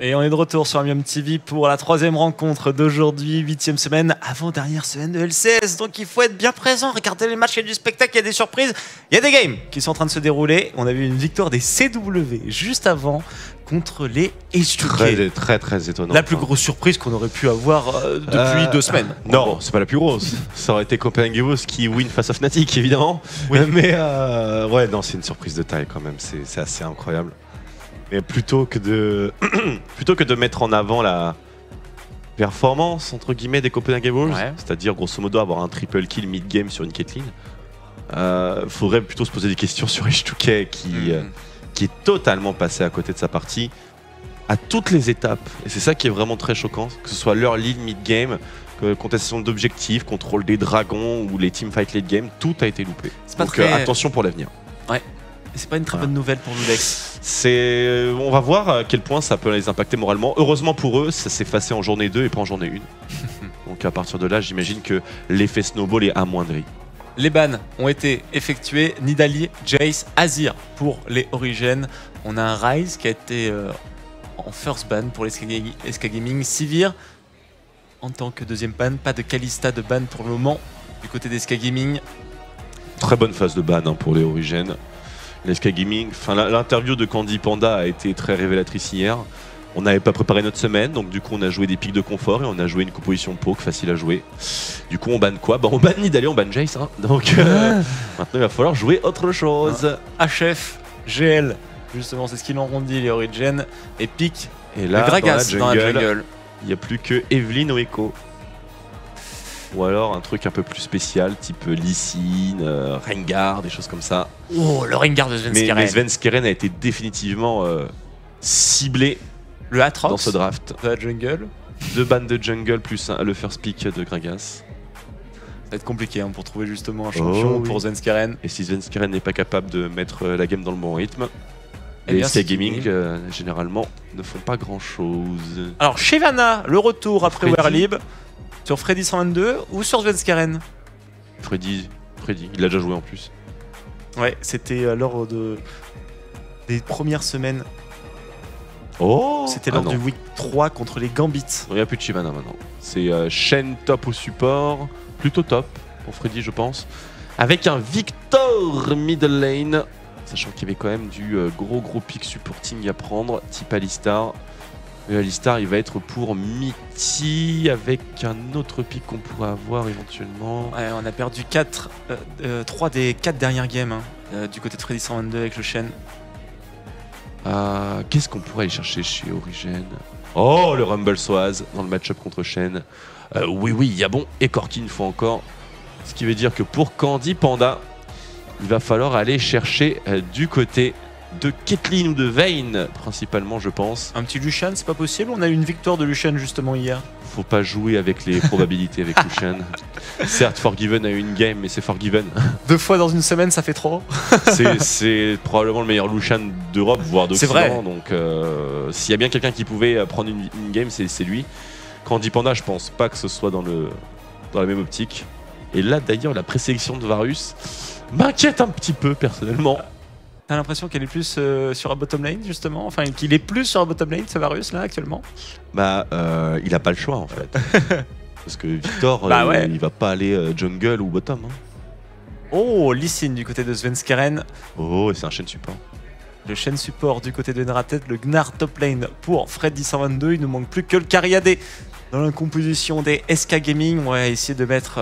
Et on est de retour sur Amium TV pour la troisième rencontre d'aujourd'hui, 8e semaine, avant-dernière semaine de LCS. Donc il faut être bien présent, regardez les matchs, il y a du spectacle, il y a des surprises, il y a des games qui sont en train de se dérouler. On a vu une victoire des CW juste avant contre les H2K. Très étonnant. La plus grosse surprise qu'on aurait pu avoir depuis 2 semaines. Non, c'est pas la plus grosse. Ça aurait été Copenhagen Evoes qui win face à Fnatic, évidemment. Oui. Mais ouais, non, c'est une surprise de taille quand même. C'est assez incroyable. Mais plutôt que de mettre en avant la performance entre guillemets des Copenhagen Evoes, c'est-à-dire grosso modo avoir un triple kill mid-game sur une Caitlyn, faudrait plutôt se poser des questions sur H2K qui est totalement passé à côté de sa partie à toutes les étapes. Et c'est ça qui est vraiment très choquant, que ce soit leur lead mid-game, contestation d'objectifs, contrôle des dragons ou les teamfights late game, tout a été loupé. Donc attention pour l'avenir. Ouais. Et c'est pas une très bonne nouvelle pour Ludex. On va voir à quel point ça peut les impacter moralement. Heureusement pour eux, ça s'est effacé en journée 2 et pas en journée 1. Donc à partir de là, j'imagine que l'effet snowball est amoindri. Les bans ont été effectués, Nidalee, Jayce, Azir pour les Origen. On a un Ryze qui a été en first ban pour les SK Gaming. Sivir en tant que deuxième ban, pas de Kalista de ban pour le moment du côté des SK Gaming. Très bonne phase de ban pour les Origen. Les SK Gaming, l'interview de Candy Panda a été très révélatrice hier. On n'avait pas préparé notre semaine, donc du coup on a joué des pics de confort et on a joué une composition poke facile à jouer. Du coup on banne quoi? On banne Nidalee, on banne Jayce. Hein. Donc maintenant il va falloir jouer autre chose. HF, GL, justement c'est ce qu'ils ont dit les Origen. Et pique et là, Gragas dans la jungle. Il n'y a plus que Evelyn ou Echo. Ou alors un truc un peu plus spécial, type Lee Sin, Rengar, des choses comme ça. Oh, le Rengar de Svenskeren. Mais Svenskeren a été définitivement ciblé le Atrox dans ce draft. De la jungle. 2 bans de jungle plus le first pick de Gragas. Ça va être compliqué hein, pour trouver justement un champion pour Svenskeren. Et si Svenskeren n'est pas capable de mettre la game dans le bon rythme, et les SK Gaming généralement ne font pas grand chose. Alors Shyvana, le retour après Werlib. Sur Freddy 122 ou sur Svenskeren? Freddy, il l'a déjà joué en plus. Ouais, c'était lors des premières semaines. Oh, c'était lors du week 3 contre les Gambits. Il n'y a plus de Shyvana maintenant. C'est Shen top au support, plutôt top pour Freddy je pense. Avec un Victor middle lane, sachant qu'il y avait quand même du gros pick supporting à prendre, type Alistar. Alistar il va être pour Mitty avec un autre pick qu'on pourrait avoir éventuellement. Ouais, on a perdu 3 des 4 dernières games hein, du côté de Freddy 122 avec le Shen. Qu'est-ce qu'on pourrait aller chercher chez Origen? Oh, le Rumble Soaz dans le match-up contre Shen. Oui, il y a bon et Corki une fois encore. Ce qui veut dire que pour Candy Panda, il va falloir aller chercher du côté de Caitlyn ou de Vayne, principalement je pense. Un petit Lucian, c'est pas possible? On a eu une victoire de Lucian justement hier. Faut pas jouer avec les probabilités avec Lucian. Certes, Forgiven a eu une game, mais c'est Forgiven. 2 fois dans une semaine, ça fait trop. C'est probablement le meilleur Lucian d'Europe, voire d'Occident. Donc s'il y a bien quelqu'un qui pouvait prendre une game, c'est lui. Candy Panda, je pense pas que ce soit dans la même optique. Et là d'ailleurs, la présélection de Varus m'inquiète un petit peu personnellement. T'as l'impression qu'elle est plus sur la bottom lane justement, enfin qu'il est plus sur la bottom lane ce Varus là actuellement? Bah il a pas le choix en fait. Parce que Victor il va pas aller jungle ou bottom. Hein. Oh, Lee Sin du côté de Svenskeren. Oh, c'est un Shen support. Le Shen support du côté de Neratet, le Gnar top lane pour Freddy 122. Il ne manque plus que le Cariadé dans la composition des SK Gaming. On va essayer de mettre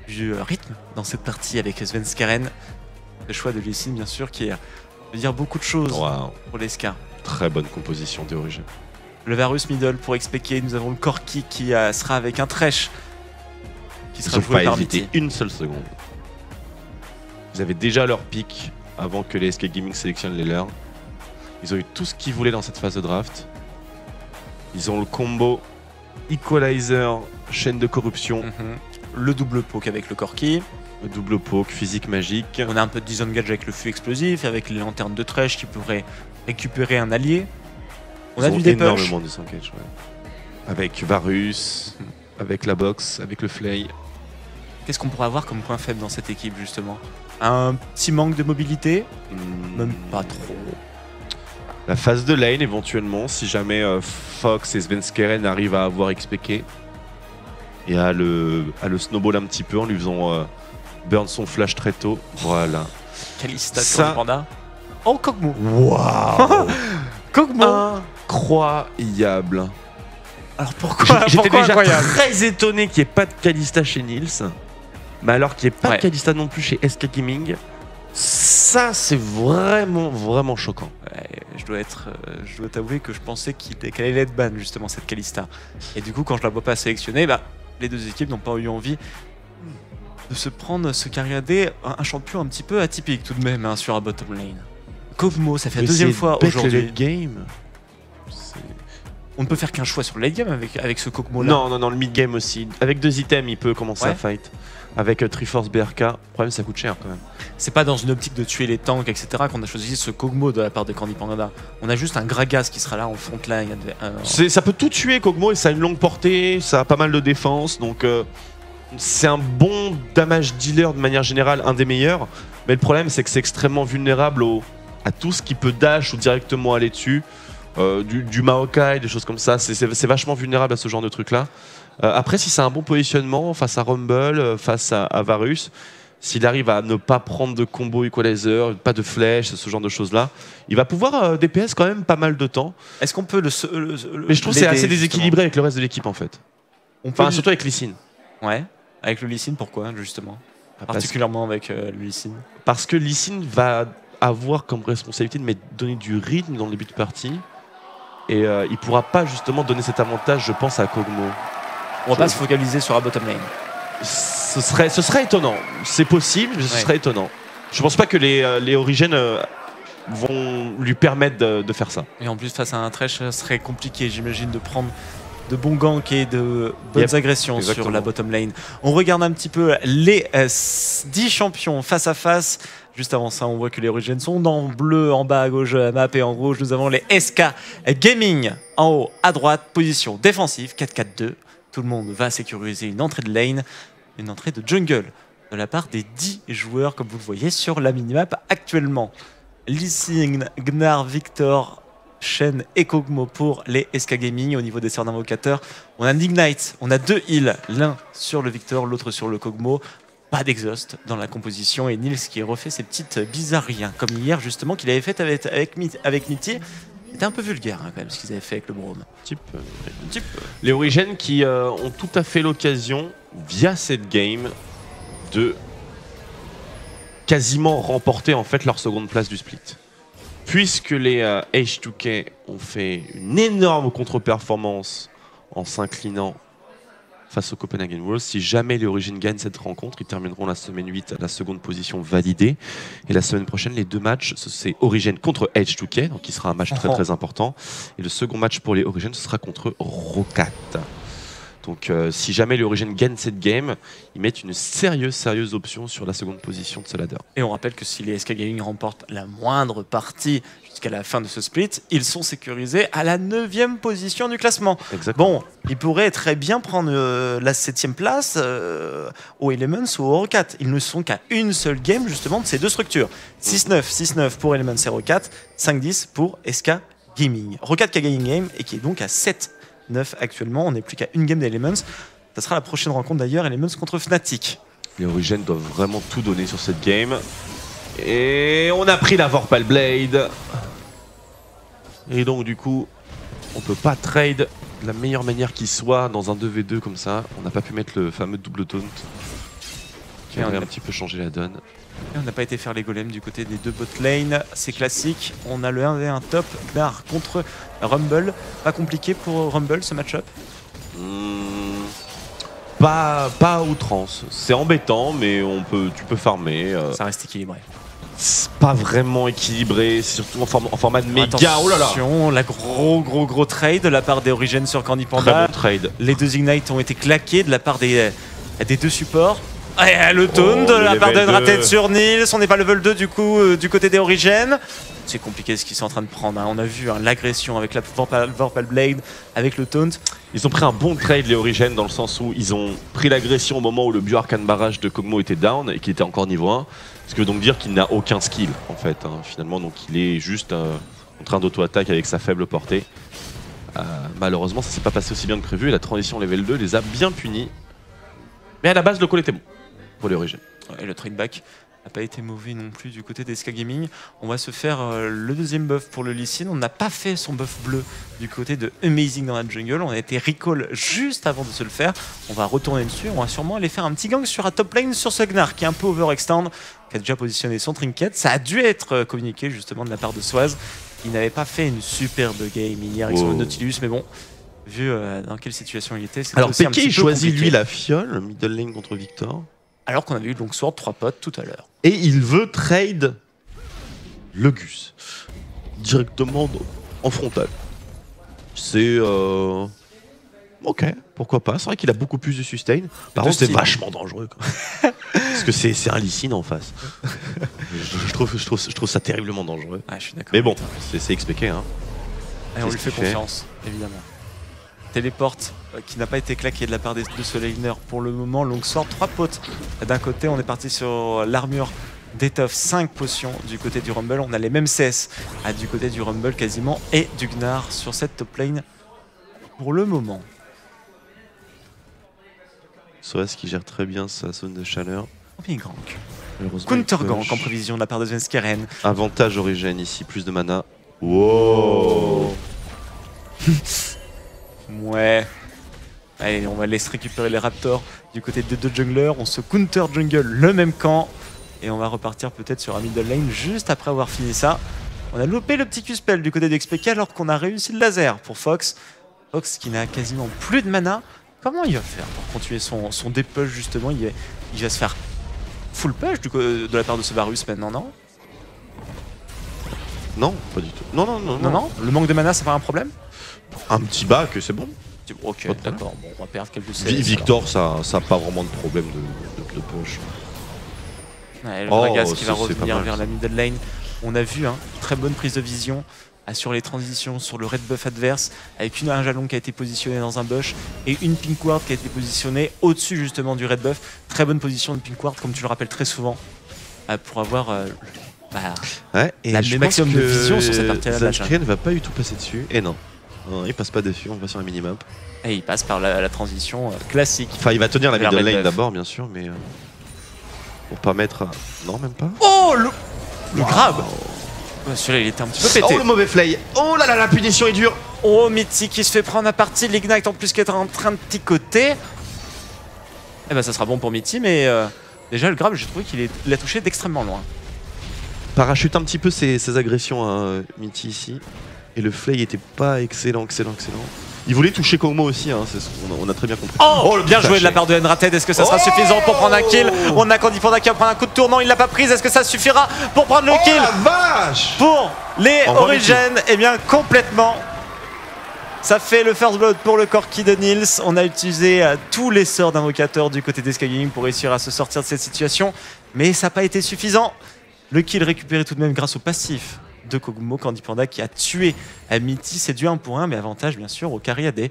du rythme dans cette partie avec Svenskeren. Le choix de Lee Sin, bien sûr, qui veut dire beaucoup de choses pour les SK. Très bonne composition d'origine. Le Varus middle pour expliquer. Nous avons le Corki qui sera avec un Thresh qui sera joué par Mitty. Une seule seconde. Vous avez déjà leur pick avant que les SK Gaming sélectionnent les leurs. Ils ont eu tout ce qu'ils voulaient dans cette phase de draft. Ils ont le combo Equalizer, chaîne de corruption. Le double poke avec le Corki. Le double poke, physique magique. On a un peu de disengage avec le fût explosif, avec les lanternes de Thresh qui pourraient récupérer un allié. On a du dépush. Énormément de disengage, avec Varus, avec la box, avec le Flay. Qu'est-ce qu'on pourrait avoir comme point faible dans cette équipe justement? Un petit manque de mobilité? Même pas trop. la phase de lane éventuellement, si jamais Fox et Svenskeren arrivent à avoir XPK et à le snowball un petit peu en lui faisant burn son flash très tôt. Voilà. Kalista sur le panda. Oh, Kog'Maw. Waouh. Kog'Maw. Incroyable. Alors pourquoi J'étais déjà incroyable très étonné qu'il n'y ait pas de Kalista chez Nils, mais alors qu'il n'y ait pas Ouais. de Kalista non plus chez SK Gaming, ça c'est vraiment choquant. Ouais, je dois t'avouer que je pensais qu'elle allait être ban justement cette Kalista. Et du coup quand je la vois pas sélectionnée, bah, les deux équipes n'ont pas eu envie de se prendre ce Cariadé, un champion un petit peu atypique tout de même hein, sur un bottom lane. Kog'Maw, ça fait la deuxième fois aujourd'hui. Game. On ne peut faire qu'un choix sur le late game avec ce Kog'Maw là. Non, le mid game aussi. Avec 2 items, il peut commencer à fight. Avec Triforce BRK, le problème ça coûte cher quand même. C'est pas dans une optique de tuer les tanks, etc. qu'on a choisi ce Kog'Maw de la part de Candy Panda. On a juste un Gragas qui sera là en front line. Ça peut tout tuer Kog'Maw et ça a une longue portée, ça a pas mal de défense, donc c'est un bon damage dealer de manière générale, un des meilleurs. Mais le problème c'est que c'est extrêmement vulnérable à tout ce qui peut dash ou directement aller dessus. Du Maokai, des choses comme ça, c'est vachement vulnérable à ce genre de truc là. Après si c'est un bon positionnement face à Rumble, face à Varus, s'il arrive à ne pas prendre de combo equalizer, pas de flèche, ce genre de choses là, il va pouvoir DPS quand même pas mal de temps. Est-ce qu'on peut Mais je trouve que c'est assez déséquilibré avec le reste de l'équipe en fait. Surtout avec Lee Sin. Ouais, avec le Lee Sin, pourquoi justement particulièrement avec le Lee Sin. Parce que Lee Sin va avoir comme responsabilité de donner du rythme dans le début de partie. Et il pourra pas justement donner cet avantage, je pense, à Kog'Maw. On va pas se focaliser sur la bottom lane. Ce serait étonnant. C'est possible, mais ce serait étonnant. Je pense pas que les Origins vont lui permettre de faire ça. Et en plus, face à un Thresh, ce serait compliqué, j'imagine, de prendre de bons ganks et de bonnes agressions sur la bottom lane. On regarde un petit peu les 10 champions face à face. Juste avant ça, on voit que les Origins sont en bleu en bas à gauche de la map et en rouge, nous avons les SK Gaming en haut à droite, position défensive 4-4-2. Tout le monde va sécuriser une entrée de lane, une entrée de jungle de la part des 10 joueurs comme vous le voyez sur la minimap actuellement. Lee Sin, Gnar, Victor, Shen et Kog'Maw pour les SK Gaming. Au niveau des sœurs d'invocateurs, on a un Ignite, on a 2 heals, l'un sur le Victor, l'autre sur le Kog'Maw. Pas d'exhaust dans la composition et Nils qui refait ses petites bizarreries hein, comme hier justement qu'il avait fait avec Mitty. C'était un peu vulgaire hein, quand même ce qu'ils avaient fait avec le Braum. Un petit peu. Les Origins qui ont tout à fait l'occasion via cette game de quasiment remporter en fait leur seconde place du split. Puisque les H2K ont fait une énorme contre-performance en s'inclinant face au Copenhagen Wolves. Si jamais les Origins gagnent cette rencontre, ils termineront la semaine 8 à la seconde position validée. Et la semaine prochaine, les 2 matchs, c'est Origins contre H2K, donc qui sera un match très important. Et le second match pour les Origins, ce sera contre Rocat. Donc si jamais les Origins gagnent cette game, ils mettent une sérieuse option sur la seconde position de ce ladder. Et on rappelle que si les SK Gaming remportent la moindre partie jusqu'à la fin de ce split, ils sont sécurisés à la 9e position du classement. Exactement. Bon, ils pourraient très bien prendre la 7e place aux Elements ou au Rocat. Ils ne sont qu'à une seule game justement de ces deux structures. 6-9 pour Elements et Rocat, 5-10 pour SK Gaming. Rocat qui a gagné une game et qui est donc à 7-9 actuellement. On n'est plus qu'à une game d'Elements. Ça sera la prochaine rencontre d'ailleurs, Elements contre Fnatic. Les Origins doivent vraiment tout donner sur cette game. Et on a pris la Vorpal Blade. Et donc du coup, on peut pas trade de la meilleure manière qui soit dans un 2v2 comme ça. On n'a pas pu mettre le fameux double taunt qui aurait un petit peu changé la donne. Et on n'a pas été faire les golems du côté des deux bot lane, c'est classique. On a le 1v1 top, Gnar contre Rumble. Pas compliqué pour Rumble ce match-up Pas à outrance. C'est embêtant, mais tu peux farmer. Ça reste équilibré. C'est pas vraiment équilibré, surtout en format de méga. Oh là là. Attention, la gros trade de la part des Origins sur Candy Panda. Très bon trade. Les deux Ignite ont été claqués de la part des deux supports. Et le taunt de la part de Unrated sur Nils. On n'est pas level 2 du coup du côté des Origins. C'est compliqué ce qu'ils sont en train de prendre. Hein. On a vu l'agression avec la Vorpal Blade, avec le taunt. Ils ont pris un bon trade les Origins dans le sens où ils ont pris l'agression au moment où le Bioarcane barrage de Kog'Maw était down et qu'il était encore niveau 1. Ce qui veut donc dire qu'il n'a aucun skill en fait, hein, finalement. Donc il est juste en train d'auto-attaque avec sa faible portée. Malheureusement, ça s'est pas passé aussi bien que prévu et la transition level 2 les a bien punis. Mais à la base, le call était bon pour les Origins. Et le trade back n'a pas été mauvais non plus du côté d'SK Gaming. On va se faire le deuxième buff pour le Lee Sin. On n'a pas fait son buff bleu du côté de Amazing dans la jungle. On a été recall juste avant de se le faire. On va retourner dessus. On va sûrement aller faire un petit gang sur un top lane sur ce Gnar qui est un peu overextend, qui a déjà positionné son trinket. Ça a dû être communiqué justement de la part de Swaz. Il n'avait pas fait une superbe game hier avec son Nautilus, mais bon, vu dans quelle situation il était, c'est alors aussi Peke, il choisit lui la fiole, middle lane contre Victor. Alors qu'on avait eu Longsword 3 potes tout à l'heure. Et il veut trade le Gus directement en frontal. C'est ok, pourquoi pas. C'est vrai qu'il a beaucoup plus de sustain. Par contre, c'est vachement dangereux quand même. Parce que c'est un Lee Sin en face. je trouve ça terriblement dangereux. Ah, je suis d'accord. Mais bon, c'est XPK. Hein. Et on lui fait confiance, évidemment. Téléporte qui n'a pas été claqué de la part de ce laner pour le moment. Longsword 3 potes. D'un côté, on est parti sur l'armure d'étoffe 5 potions du côté du Rumble. On a les mêmes CS du côté du Rumble quasiment et du Gnar sur cette top lane pour le moment. Soaz qui gère très bien sa zone de chaleur. Gank. Counter gank en prévision de la part de Svenskeren. Avantage Origin ici, plus de mana. Wow. Ouais. Allez, on va laisser récupérer les Raptors du côté des deux junglers. On se counter jungle le même camp. Et on va repartir peut-être sur un middle lane juste après avoir fini ça. On a loupé le petit Q-spell du côté d'XPK alors qu'on a réussi le laser pour Fox. Fox qui n'a quasiment plus de mana. Comment il va faire pour continuer son dépush justement? Il va se faire full push de la part de ce Varus maintenant, non? Non, pas du tout. Non. Le manque de mana, c'est pas un problème? Un petit bac, c'est bon. Ok, d'accord. Bon, on va perdre quelques CS. Victor, ça n'a pas vraiment de problème de push. Ouais, le Gragas qui va revenir vers la middle lane. On a vu très bonne prise de vision sur les transitions, sur le red buff adverse, avec un jalon qui a été positionné dans un bush et une pink ward qui a été positionnée au-dessus justement du red buff. Très bonne position de pink ward, comme tu le rappelles très souvent, pour avoir le maximum de vision sur cette partie-là de la chaîne. ne va pas du tout passer dessus, et non, il passe pas dessus, on va sur un minimap. Et il passe par la transition classique. Enfin, il va tenir la middle lane d'abord, bien sûr, mais pour pas mettre... Non, même pas. Oh, le grab. Celui-là, il était un petit peu pété. Oh, le mauvais flay. Oh là là, la punition est dure. Oh, Mitty qui se fait prendre à partie. L'Ignite en plus qui est en train de ticoter. Eh ben, ça sera bon pour Mitty, mais déjà, le grab, j'ai trouvé qu'il l'a touché d'extrêmement loin. Parachute un petit peu ses agressions, Mitty ici. Et le flay était pas excellent. Il voulait toucher Kog'Maw aussi, on a très bien compris. Oh, bien joué de la part de Enrated. Est-ce que ça sera suffisant pour prendre un kill? On a Candy Panda qui va prendre un coup de tournant, il l'a pas prise. Est-ce que ça suffira pour prendre le kill? La vache! Pour les Origins, eh bien complètement. Ça fait le first blood pour le Corki de Nils. On a utilisé tous les sorts d'invocateurs du côté d'SK Gaming pour réussir à se sortir de cette situation. Mais ça n'a pas été suffisant. Le kill récupéré tout de même grâce au passif de Kog'Maw, Candy Panda qui a tué Mitty. C'est du 1 pour 1, mais avantage bien sûr au Cariadé.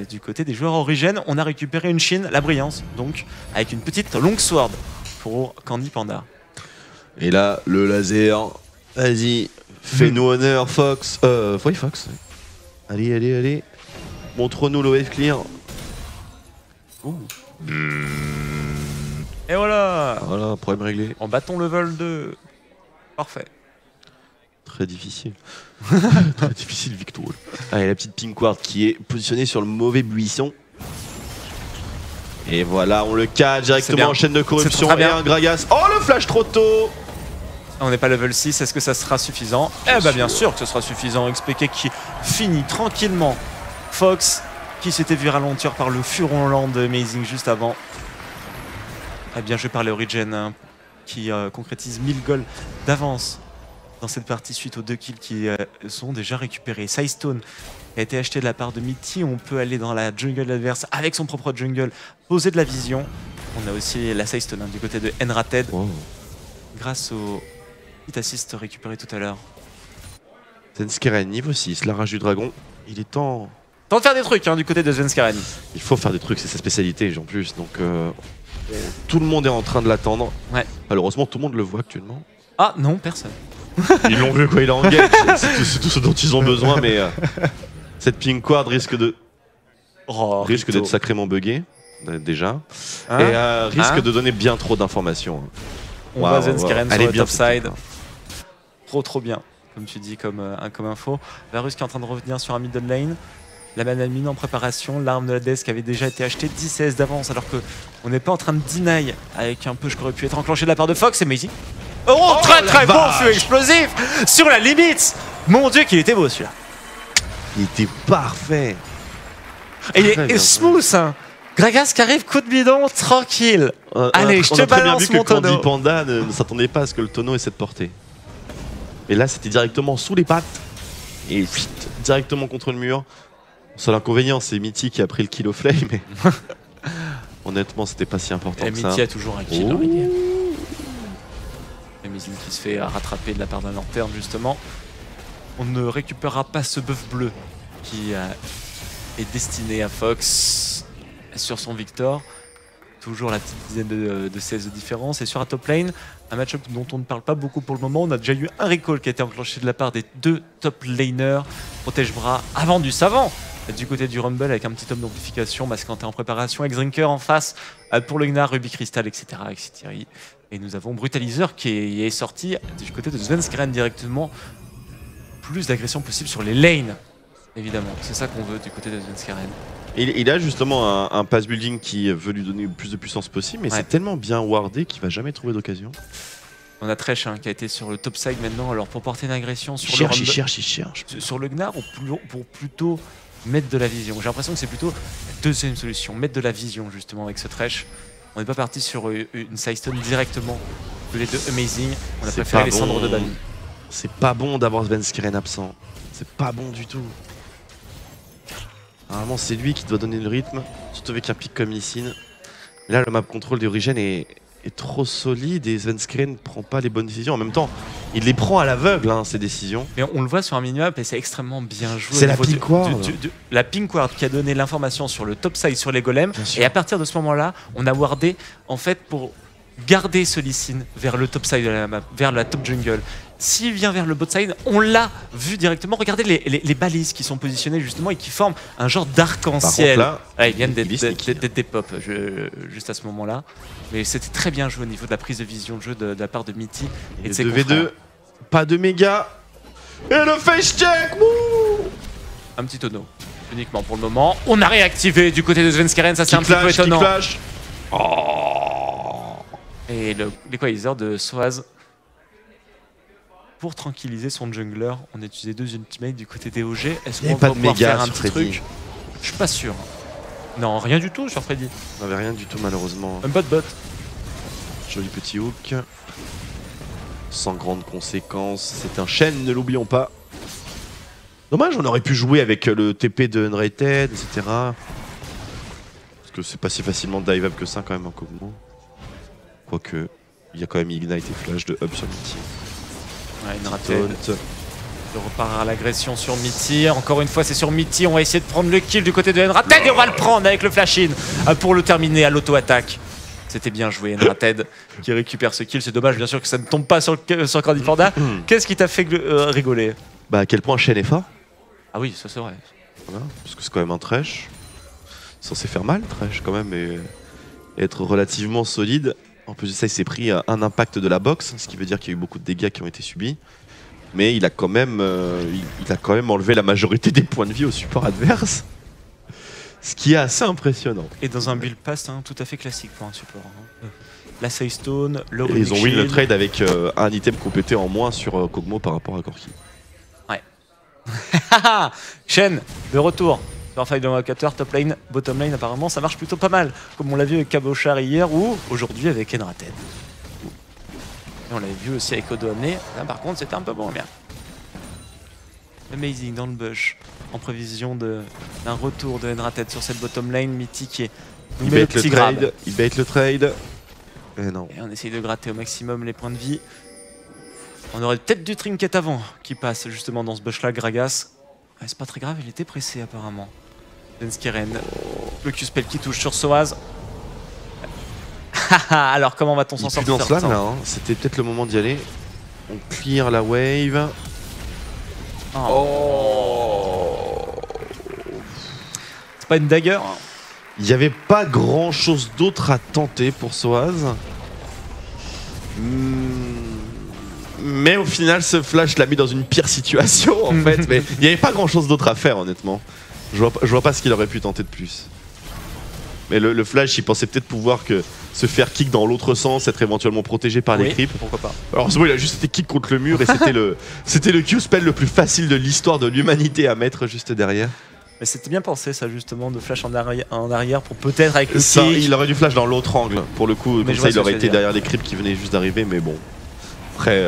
Du côté des joueurs Origins, on a récupéré une Shin, la brillance, donc avec une petite longsword pour Candy Panda. Et là, le laser, vas-y, fais-nous honneur, Fox. Oui, Fox. Allez. Montre-nous le wave clear. Et voilà. Voilà, problème réglé. En bâton level 2. Parfait. Très difficile. Très difficile, Victor. Allez, la petite pink ward qui est positionnée sur le mauvais buisson. Et voilà, on le catch directement en chaîne de corruption. Et un Gragas. Oh, le flash trop tôt. On n'est pas level 6, est-ce que ça sera suffisant? Eh bah bien sûr que ce sera suffisant. XPK qui finit tranquillement Fox qui s'était vu ralentir par le furon lent de Amazing juste avant. Bien joué par les Origins qui concrétise 1000 goals d'avance dans cette partie suite aux 2 kills qui sont déjà récupérés. Sidestone a été acheté de la part de Mitty. On peut aller dans la jungle adverse avec son propre jungle, poser de la vision. On a aussi la Sidestone du côté de Enrated grâce au petit assist récupéré tout à l'heure. Svenskeren niveau 6, la rage du dragon. Il est temps de faire des trucs du côté de Svenskeren. Il faut faire des trucs, c'est sa spécialité en plus. Donc tout le monde est en train de l'attendre. Ouais. Malheureusement, tout le monde le voit actuellement. Ah non, personne. Ils l'ont vu quoi, il est en game. C'est tout ce dont ils ont besoin, mais cette pink ward risque d'être sacrément buggée, déjà. Hein, et risque de donner bien trop d'informations. On voit Svenskeren sur le bien top side. Trop bien, comme tu dis, comme info. Varus qui est en train de revenir sur un middle lane. La manamine en préparation, l'arme de la desk qui avait déjà été achetée 10 CS d'avance, alors qu'on n'est pas en train de deny avec un push qui aurait pu être enclenché de la part de Fox. C'est amazing. Oh, très bon feu explosif sur la limite. Mon dieu qu'il était beau celui-là. Il était parfait. Et smooth, hein. Gragas qui arrive, coup de bidon, tranquille. Allez, je te balance mon tonneau. Candy Panda ne s'attendait pas à ce que le tonneau ait cette portée. Et là, c'était directement sous les pattes. Et directement contre le mur. Seul inconvénient, c'est Mitty qui a pris le kill au flame. Mais honnêtement, c'était pas si important que ça. Mitty a toujours un kill. Amazing qui se fait rattraper de la part d'un lanterne, justement. On ne récupérera pas ce buff bleu qui est destiné à Fox sur son Victor. Toujours la petite dizaine de CS de différence. Et sur un top lane, un match-up dont on ne parle pas beaucoup pour le moment. On a déjà eu un recall qui a été enclenché de la part des deux top laners. Protège bras avant du savant. Du côté du Rumble avec un petit homme d'amplification, Masquanté en préparation, X-Drinker en face pour le Gnar, Ruby Crystal, etc. etc. Et nous avons Brutalizer qui est sorti du côté de Svenskeren directement. Plus d'agression possible sur les lanes, évidemment. C'est ça qu'on veut du côté de Svenskeren. Il a justement un pass building qui veut lui donner le plus de puissance possible, mais c'est tellement bien wardé qu'il va jamais trouver d'occasion. On a Thresh qui a été sur le top side maintenant, alors pour porter une agression sur il cherche. Sur le Gnar pour plutôt mettre de la vision. J'ai l'impression que c'est plutôt la deuxième solution, mettre de la vision justement avec ce Thresh. On n'est pas parti sur une sidestone directement de les deux Amazing. On a préféré les cendres de Bami. C'est pas bon d'avoir Svenskeren absent. C'est pas bon du tout. Normalement, c'est lui qui doit donner le rythme, surtout avec un pic comme Lysine. Mais là, le map control d'Origine est trop solide et Svenskeren ne prend pas les bonnes décisions. En même temps, il les prend à l'aveugle, hein, ces décisions. Mais on le voit sur un minimap et c'est extrêmement bien joué. C'est la pink ward. La pink ward qui a donné l'information sur le top side, sur les golems. Et à partir de ce moment-là, on a wardé en fait pour garder ce Lysine vers le top side de la map, vers la top jungle. S'il vient vers le bot side, on l'a vu directement. Regardez les balises qui sont positionnées justement et qui forment un genre d'arc-en-ciel. Ils viennent d'être des pop juste à ce moment-là. Mais c'était très bien joué au niveau de la prise de vision de jeu de la part de Mitty et de ses confrères. 2v2, pas de méga. Et le face check. Un petit tonneau, uniquement pour le moment. On a réactivé du côté de Svenskeren, ça c'est un petit peu étonnant. Et l'équalizer de Soaz. Pour tranquilliser son jungler, on a utilisé deux ultimates du côté des OG. Est-ce qu'on va pouvoir faire un petit truc? Je suis pas sûr. Non, rien du tout sur Freddy. On n'avait rien du tout malheureusement. Un bot. Joli petit hook. Sans grande conséquence. C'est un chêne, ne l'oublions pas. Dommage, on aurait pu jouer avec le TP de Unrated, etc. Parce que c'est pas si facilement dive up que ça quand même en Kog'Maw. Quoique, il y a quand même Ignite et Flash de up sur Mitty. Ouais, de repart à l'agression sur Mitty. Encore une fois, c'est sur Mitty. On va essayer de prendre le kill du côté de Enrated et on va le prendre avec le flash-in pour le terminer à l'auto-attaque. C'était bien joué, Enrated qui récupère ce kill. C'est dommage, bien sûr, que ça ne tombe pas sur Candy Panda. Qu'est-ce qui t'a fait rigoler? Bah, à quel point Shen est fort. Ah oui, ça c'est vrai. Voilà, parce que c'est quand même un Thresh. Censé faire mal, Thresh, quand même, et être relativement solide. En plus de ça, il s'est pris un impact de la boxe, ce qui veut dire qu'il y a eu beaucoup de dégâts qui ont été subis. Mais il a quand même enlevé la majorité des points de vie au support adverse. Ce qui est assez impressionnant. Et dans un build pass tout à fait classique pour un support. La Save Stone, le et ils ont win le trade avec un item complété en moins sur Kog'Maw par rapport à Corki. Ouais. Shen, de retour. Sur Fight Invocator, top lane, bottom lane, apparemment ça marche plutôt pas mal. Comme on l'a vu avec Cabochard hier ou aujourd'hui avec Enrated. Et on l'avait vu aussi avec Odoamne. Là par contre c'était un peu moins bien. Amazing dans le bush. En prévision d'un retour de Enrated sur cette bottom lane. Mitty qui est. Il bait le trade. Il bait le trade. Et non. Et on essaye de gratter au maximum les points de vie. On aurait peut-être du trinket avant qui passe justement dans ce bush là, Gragas. Ouais, c'est pas très grave, il était pressé apparemment. Svenskeren, le Q-spell qui touche sur Soaz. Alors comment va-t-on s'en sortir? Dans ce là, hein. C'était peut-être le moment d'y aller. On clear la wave. Oh. C'est pas une dagger. Il n'y avait pas grand chose d'autre à tenter pour Soaz. Mais au final, ce flash l'a mis dans une pire situation en fait. Mais il n'y avait pas grand chose d'autre à faire honnêtement. Je vois pas ce qu'il aurait pu tenter de plus. Mais le flash, il pensait peut-être pouvoir se faire kick dans l'autre sens, être éventuellement protégé par les creeps. Pourquoi pas. Alors c'est bon, il a juste été kick contre le mur et c'était le Q-spell le plus facile de l'histoire de l'humanité à mettre juste derrière. Mais c'était bien pensé ça justement, de flash en arrière pour peut-être avec le ça, kick. il aurait dû flash dans l'autre angle pour le coup, Mais comme ça il aurait été derrière les creeps qui venaient juste d'arriver, mais bon. Après,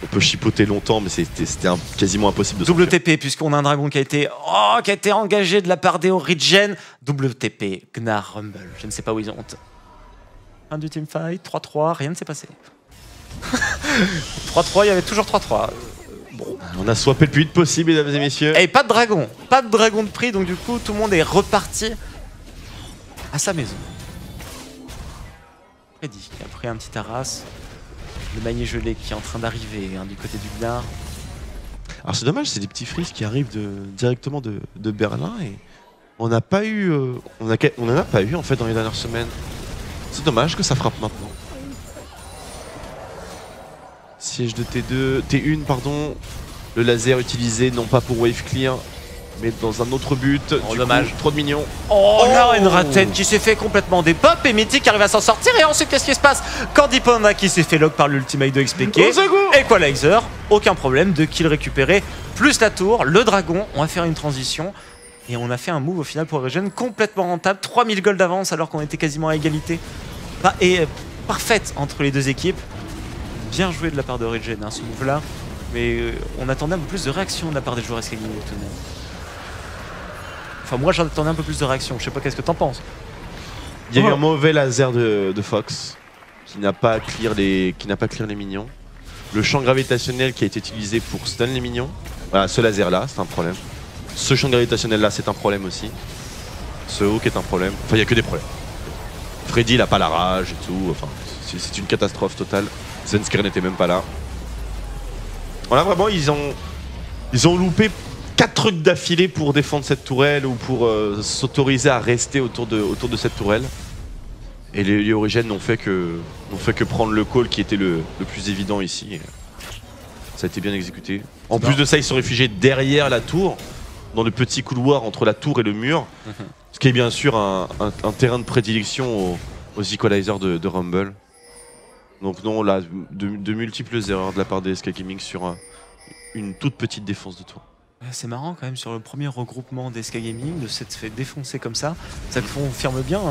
on peut chipoter longtemps, mais c'était quasiment impossible de Double TP, puisqu'on a un dragon qui a été engagé de la part des Origin. Double TP, Gnar Rumble. Je ne sais pas où ils ont. Fin du teamfight, 3-3, rien ne s'est passé. 3-3, il y avait toujours 3-3. Bon. On a swappé le plus vite possible, mesdames et messieurs. Et pas de dragon de prix, donc du coup, tout le monde est reparti à sa maison. Freddy qui a pris un petit Taras. Le Magné gelé qui est en train d'arriver du côté du Gnar. Alors c'est dommage, c'est des petits frises qui arrivent directement de Berlin et on n'a pas eu, on en a pas eu en fait dans les dernières semaines. C'est dommage que ça frappe maintenant. Siège de T1 pardon. Le laser utilisé non pas pour wave clear, mais dans un autre but. Oh, dommage. Trop de mignons. Oh là, une Raten qui s'est fait complètement des pop et Mythic arrive à s'en sortir. Et ensuite, qu'est-ce qui se passe? Candy Panda qui s'est fait lock par l'ultimate de XPK. Equalizer, aucun problème, 2 kills récupérés, plus la tour, le dragon. On va faire une transition. Et on a fait un move au final pour Origin complètement rentable. 3000 gold d'avance alors qu'on était quasiment à égalité. Et parfaite entre les deux équipes. Bien joué de la part d'Origin, ce move-là. Mais on attendait un peu plus de réaction de la part des joueurs SK Gaming tout de même. Enfin, moi j'en attendais un peu plus de réaction. Je sais pas, qu'est-ce que t'en penses? Il y a eu un mauvais laser de Fox qui n'a pas clear les minions. Le champ gravitationnel qui a été utilisé pour stun les minions. Voilà, ce laser là, c'est un problème. Ce champ gravitationnel là, c'est un problème aussi. Ce hook est un problème. Enfin, il n'y a que des problèmes. Freddy, il a pas la rage et tout. Enfin, c'est une catastrophe totale. Svenskeren n'était même pas là. Voilà, vraiment, ils ont loupé 4 trucs d'affilée pour défendre cette tourelle ou pour s'autoriser à rester autour de cette tourelle. Et les Origins n'ont fait que prendre le call qui était le plus évident ici. Et ça a été bien exécuté. En plus de ça, ils sont réfugiés derrière la tour, dans le petit couloir entre la tour et le mur. Ce qui est bien sûr un terrain de prédilection aux equalizers de Rumble. Donc non, là, de multiples erreurs de la part des SK Gaming sur une toute petite défense de tour. C'est marrant quand même sur le premier regroupement des SK Gaming de s'être fait défoncer comme ça. Ça confirme bien.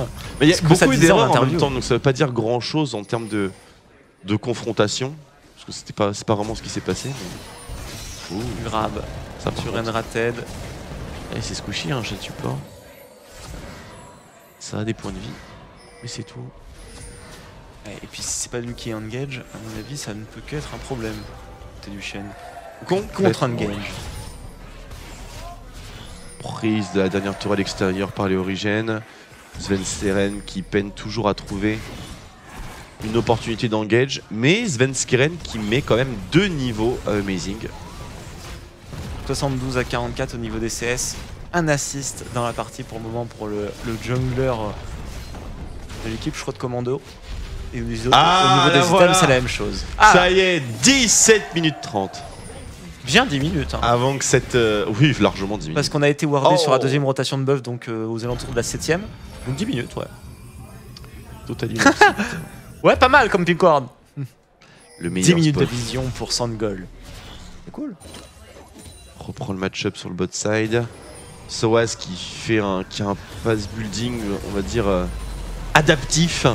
Mais il y a beaucoup d'erreurs en même temps, donc ça veut pas dire grand chose en termes de confrontation. Parce que c'est pas vraiment ce qui s'est passé. Mais... Grab ça sur Enrated. Et c'est squishy un chat de support. Ça a des points de vie, mais c'est tout. Et puis si c'est pas lui qui engage, à mon avis ça ne peut qu'être un problème. Côté du Shen. Contre engage. Prise de la dernière tourelle extérieure par les Origins. Svenskeren qui peine toujours à trouver une opportunité d'engage, mais Svenskeren qui met quand même 2 niveaux à Amazing. 72 à 44 au niveau des CS. Un assist dans la partie pour le moment pour le jungler de l'équipe, je crois, de Commando. Et au niveau des items, c'est la même chose. Ça y est, 17 minutes 30. Bien 10 minutes. Avant que cette... oui, largement 10 minutes. Parce qu'on a été wardé sur la deuxième rotation de buff, donc aux alentours de la 7ème. Donc 10 minutes, ouais. Totalement. Ouais, pas mal comme pick ward. Le meilleur 10 minutes spot. de vision pour Sandgol. C'est cool. Reprend le match-up sur le bot side. Soaz qui a un pass building, on va dire, adaptif.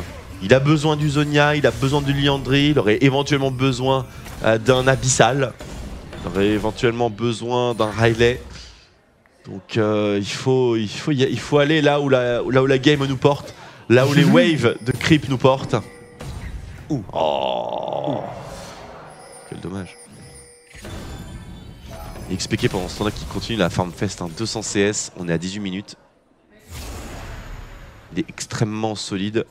Il a besoin du Zonia, il a besoin du Liandry, il aurait éventuellement besoin d'un Abyssal. Il aurait éventuellement besoin d'un Riley. Donc il faut aller là où la game nous porte, là où les waves de creep nous portent. Oh. Quel dommage. Et XPK pendant ce temps-là qui continue la farm fest, 200 CS, on est à 18 minutes. Il est extrêmement solide.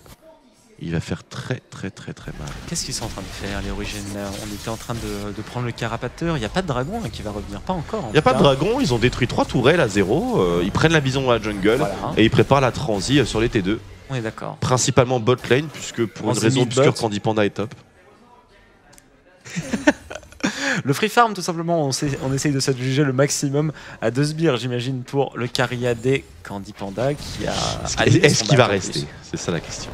il va faire très mal. Qu'est-ce qu'ils sont en train de faire, les Origins? On était en train de prendre le carapateur. Il n'y a pas de dragon qui va revenir, pas encore. Il n'y a pas de dragon, ils ont détruit 3 tourelles à 0. Ils prennent la vision à la jungle et ils préparent la transi sur les T2. On est d'accord. Principalement bot lane, puisque pour une raison obscure, Candy Panda est top. Le free farm, tout simplement, on essaye de s'adjuger le maximum à 2 sbires, j'imagine, pour le Cariadé Candy Panda qui a. Est-ce qu'il va rester? C'est ça la question.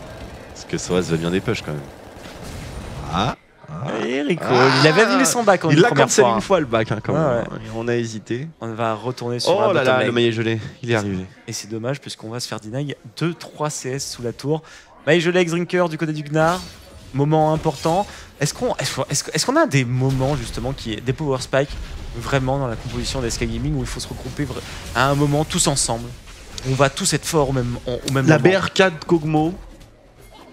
Parce que Soaz va bien des push quand même. Et Rico, il avait annulé son back en il l'a première cancel fois. une fois le back, quand même. On a hésité. On va retourner sur oh là là, le maillet gelé, il est arrivé. Et c'est dommage puisqu'on va se faire deny 2-3 CS sous la tour. Maillet gelé ex-drinker du côté du Gnar. Moment important. Est-ce qu'on a des moments justement des power spikes vraiment dans la composition d'SK Gaming où il faut se regrouper à un moment tous ensemble? On va tous être forts au même la moment. BRK de Kog'Maw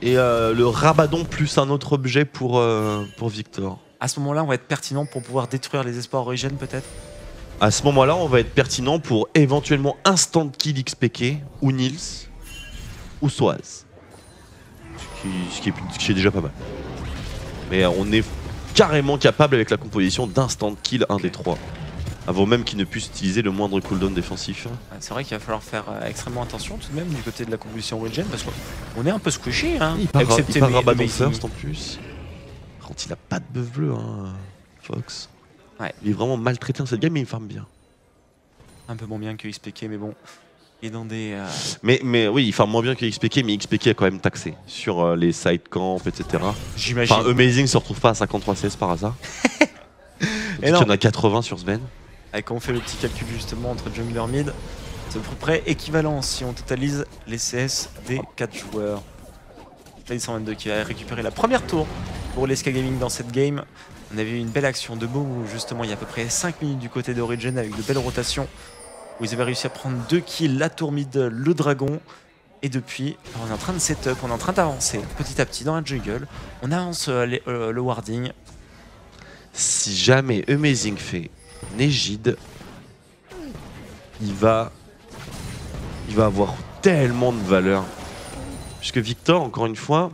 et le Rabadon plus un autre objet pour Victor. À ce moment-là, on va être pertinent pour pouvoir détruire les espoirs Origin peut-être? À ce moment-là, on va être pertinent pour éventuellement instant kill XPK ou Nils ou Soaz. Ce qui est déjà pas mal. Mais on est carrément capable avec la composition d'instant kill un des 3. Avant même qu'il ne puisse utiliser le moindre cooldown défensif. C'est vrai qu'il va falloir faire extrêmement attention tout de même du côté de la composition Origin parce qu'on est un peu squishy. Hein, il part Rabadon first en plus. Quand il a pas de buff bleu, hein, Fox. Ouais. Il est vraiment maltraité dans cette game mais il farme bien. Un peu moins bien que XPK mais bon. Et dans des. Mais oui, il farme moins bien que XPK, mais XPK a quand même taxé sur les side camps, etc. J'imagine. Enfin, Amazing se retrouve pas à 53 CS par hasard. Il y en a 80 sur Sven. Et quand on fait le petit calcul justement entre jungler mid, c'est à peu près équivalent si on totalise les CS des 4 joueurs. Freddy 122 qui a récupéré la première tour pour les SK Gaming dans cette game. On avait eu une belle action de Beau où justement il y a à peu près 5 minutes du côté d'Origin avec de belles rotations. Où ils avaient réussi à prendre 2 kills, la tour mid, le dragon. Et depuis, on est en train de setup, on est en train d'avancer petit à petit dans la jungle. On avance le warding. Si jamais Amazing fait Négide, il va avoir tellement de valeur. Puisque Victor, encore une fois,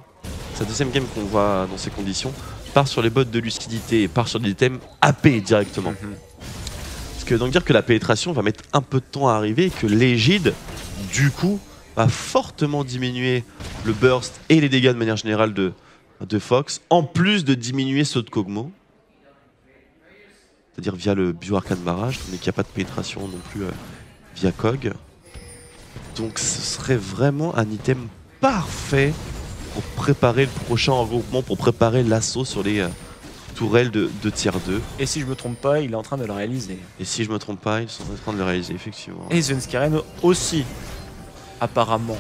sa deuxième game qu'on voit dans ces conditions, part sur les bots de lucidité et part sur des items AP directement. Ce qui veut donc dire que la pénétration va mettre un peu de temps à arriver et que l'égide, du coup, va fortement diminuer le burst et les dégâts de manière générale de Fox, en plus de diminuer ceux de Kog'Maw. C'est-à-dire via le Bioarcane Barrage, mais qu'il n'y a pas de pénétration non plus via Kog. Donc ce serait vraiment un item parfait pour préparer le prochain regroupement, pour préparer l'assaut sur les tourelles de tier 2. Et si je me trompe pas, il est en train de le réaliser. Et si je me trompe pas, ils sont en train de le réaliser, effectivement. Et Svenskeren aussi, apparemment.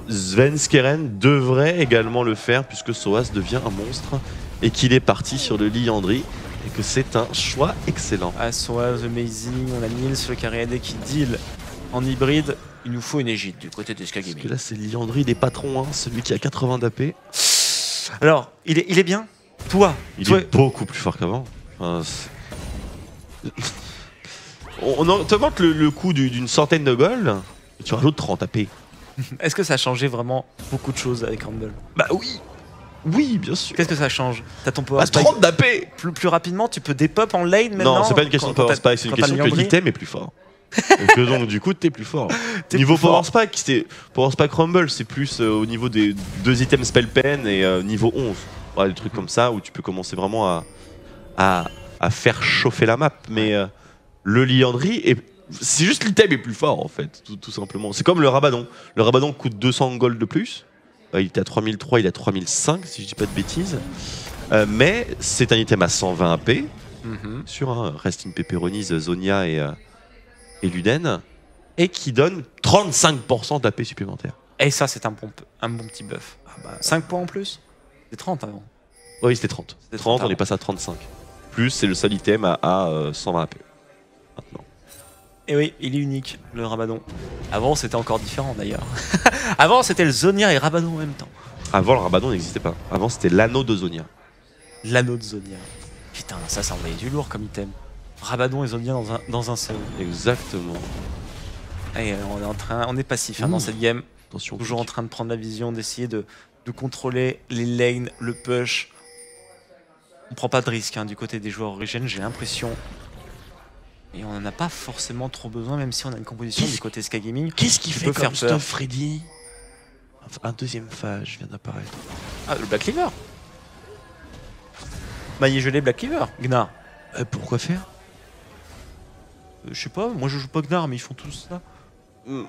Svenskeren devrait également le faire puisque Soaz devient un monstre et qu'il est parti sur le Liandry et que c'est un choix excellent. Soaz, Amazing, on a Nils, le Cariadé qui deal en hybride. Il nous faut une égide du côté de SK Gaming. Parce que là c'est Liandry des patrons, hein, celui qui a 80 d'AP. Alors, il est bien. Il est beaucoup plus fort qu'avant. Enfin, on augmente le coût d'une centaine de gold et tu rajoutes 30 AP. Est-ce que ça a changé vraiment beaucoup de choses avec Rumble? Bah oui. Oui, bien sûr. Qu'est-ce que ça change? T'as ton power spike 30 d'AP plus rapidement, tu peux dépop en lane maintenant? Non, c'est pas une question de power spike, c'est une question que l'item est plus fort. Et que donc du coup t'es plus fort. Niveau power spike Rumble, c'est plus au niveau des 2 items spell pen et niveau 11. Ouais, des trucs comme ça où tu peux commencer vraiment à faire chauffer la map. Mais le Liandry, c'est juste l'item est plus fort en fait, tout simplement. C'est comme le Rabadon. Le Rabadon coûte 200 gold de plus. Il était à 3003, il est à 3005 si je dis pas de bêtises. Mais c'est un item à 120 AP sur un Rest in Pepperonies, Zonia et Luden. Et qui donne 35% d'AP supplémentaire. Et ça c'est un bon petit buff. 5 points en plus? C'est 30 avant. Oui, c'était 30. 30, on est passé à 35. Plus, c'est le seul item à 120 AP. Maintenant. Et oui, il est unique, le Rabadon. Avant, c'était encore différent d'ailleurs. Avant, c'était le Zonia et Rabadon en même temps. Avant, le Rabadon n'existait pas. Avant, c'était l'anneau de Zonia. L'anneau de Zonia. Putain, ça envoyait du lourd comme item. Rabadon et Zonia dans un seul. Exactement. Et on est passif dans cette game. Attention. Toujours en train de prendre la vision, d'essayer de de contrôler les lanes, le push. On prend pas de risque du côté des joueurs Origin, j'ai l'impression. Et on n'en a pas forcément trop besoin, même si on a une composition du côté SK Gaming. Qu'est-ce qu'il fait peut comme faire stuff, peur. Freddy? Un deuxième phage vient d'apparaître. Ah, le Black Cleaver. Maillé gelé Black Cleaver, Gnar. Pourquoi faire? Je sais pas, moi je joue pas Gnar, mais ils font tous ça. Oui,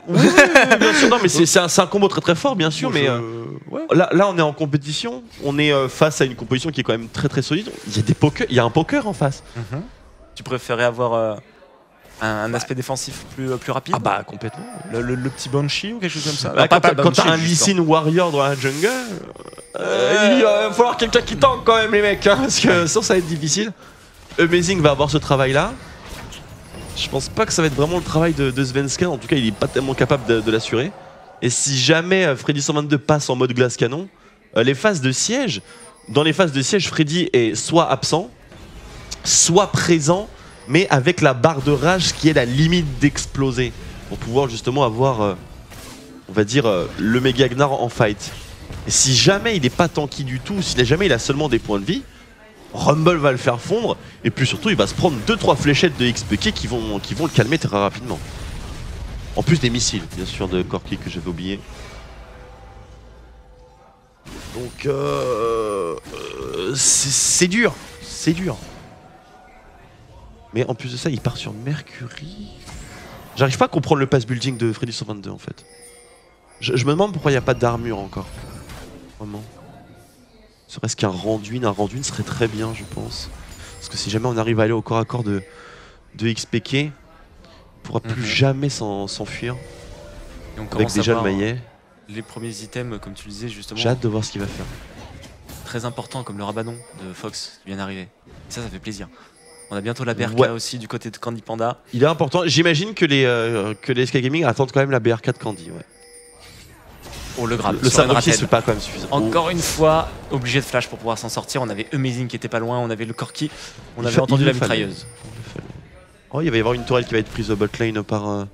bien sûr, non, mais c'est un combo très très fort, bien sûr, mais ouais. là on est en compétition, on est face à une composition qui est quand même très très solide. Il y a des pokers, il y a un poker en face. Tu préférais avoir un aspect défensif plus rapide? Ah bah complètement. Le petit Banshee ou quelque chose comme ça? Bah, Non, quand t'as un Banshee, Lee Sin Warrior dans la jungle, il va falloir quelqu'un qui tank quand même les mecs, parce que sinon ça va être difficile. Amazing va avoir ce travail là. Je pense pas que ça va être vraiment le travail de Svenska, en tout cas il est pas tellement capable de l'assurer. Et si jamais Freddy 122 passe en mode glace canon, les phases de siège, dans les phases de siège Freddy est soit absent, soit présent, mais avec la barre de rage qui est la limite d'exploser, pour pouvoir justement avoir, on va dire, le méga Gnar en fight. Et si jamais il n'est pas tanky du tout, si jamais il a seulement des points de vie, Rumble va le faire fondre, et puis surtout il va se prendre 2-3 fléchettes de XPK qui vont le calmer très rapidement. En plus des missiles, bien sûr, de Corki que j'avais oublié. Donc c'est dur, c'est dur. Mais en plus de ça, il part sur Mercury. J'arrive pas à comprendre le pass building de Freddy 122 en fait. Je me demande pourquoi il n'y a pas d'armure encore. Vraiment. Serait-ce qu'un Randuin serait très bien, je pense. Parce que si jamais on arrive à aller au corps à corps de XPK, il pourra plus jamais s'enfuir. Avec déjà le maillet. Les premiers items, comme tu le disais justement. J'ai hâte de voir ce qu'il va faire. Très important, comme le Rabanon de Fox qui vient d'arriver. Ça fait plaisir. On a bientôt la BRK aussi du côté de Candy Panda. Il est important. J'imagine que les SK Gaming attendent quand même la BRK de Candy. Ouais. Oh, le grab. Le sabre c'est pas quand même suffisant. Encore une fois, obligé de flash pour pouvoir s'en sortir. On avait Amazing qui était pas loin, on avait le Corki, on avait entendu la mitrailleuse. Oh, il va y avoir une tourelle qui va être prise au bot lane par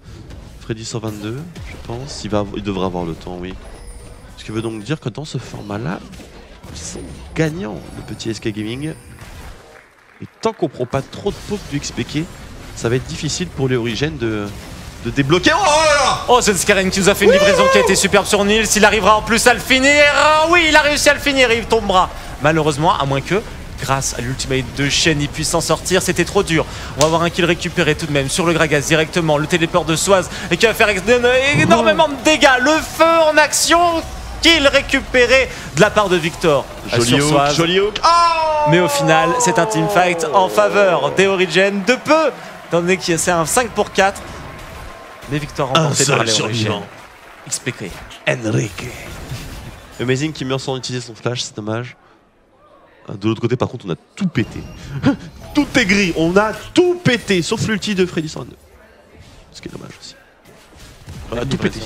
Freddy 122, je pense. Il devrait avoir le temps, oui. Ce qui veut donc dire que dans ce format-là, ils sont gagnants, le petit SK Gaming. Et tant qu'on prend pas trop de poke du XPK, ça va être difficile pour les Origins de débloquer. Oh là là! Oh, Zenskaren qui nous a fait une livraison qui a été superbe sur Nils. Il arrivera en plus à le finir. Oui, il a réussi à le finir. Il tombera. Malheureusement, à moins que, grâce à l'ultimate de Shen, il puisse s'en sortir. C'était trop dur. On va avoir un kill récupéré tout de même sur le Gragas directement. Le téléport de Swaz et qui va faire énormément de dégâts. Le feu en action. Kill récupéré de la part de Victor. Joli hook, joli hook. Oh! Mais au final, c'est un teamfight en faveur des Origins de peu. Étant donné que c'est un 5 pour 4. Mais Victor remporté par les Origins. XPK. Enrique. Amazing qui meurt sans utiliser son flash, c'est dommage. De l'autre côté, par contre, on a tout pété. Tout est gris, on a tout pété, sauf l'ulti de Freddy 102. Ce qui est dommage aussi. On a tout pété.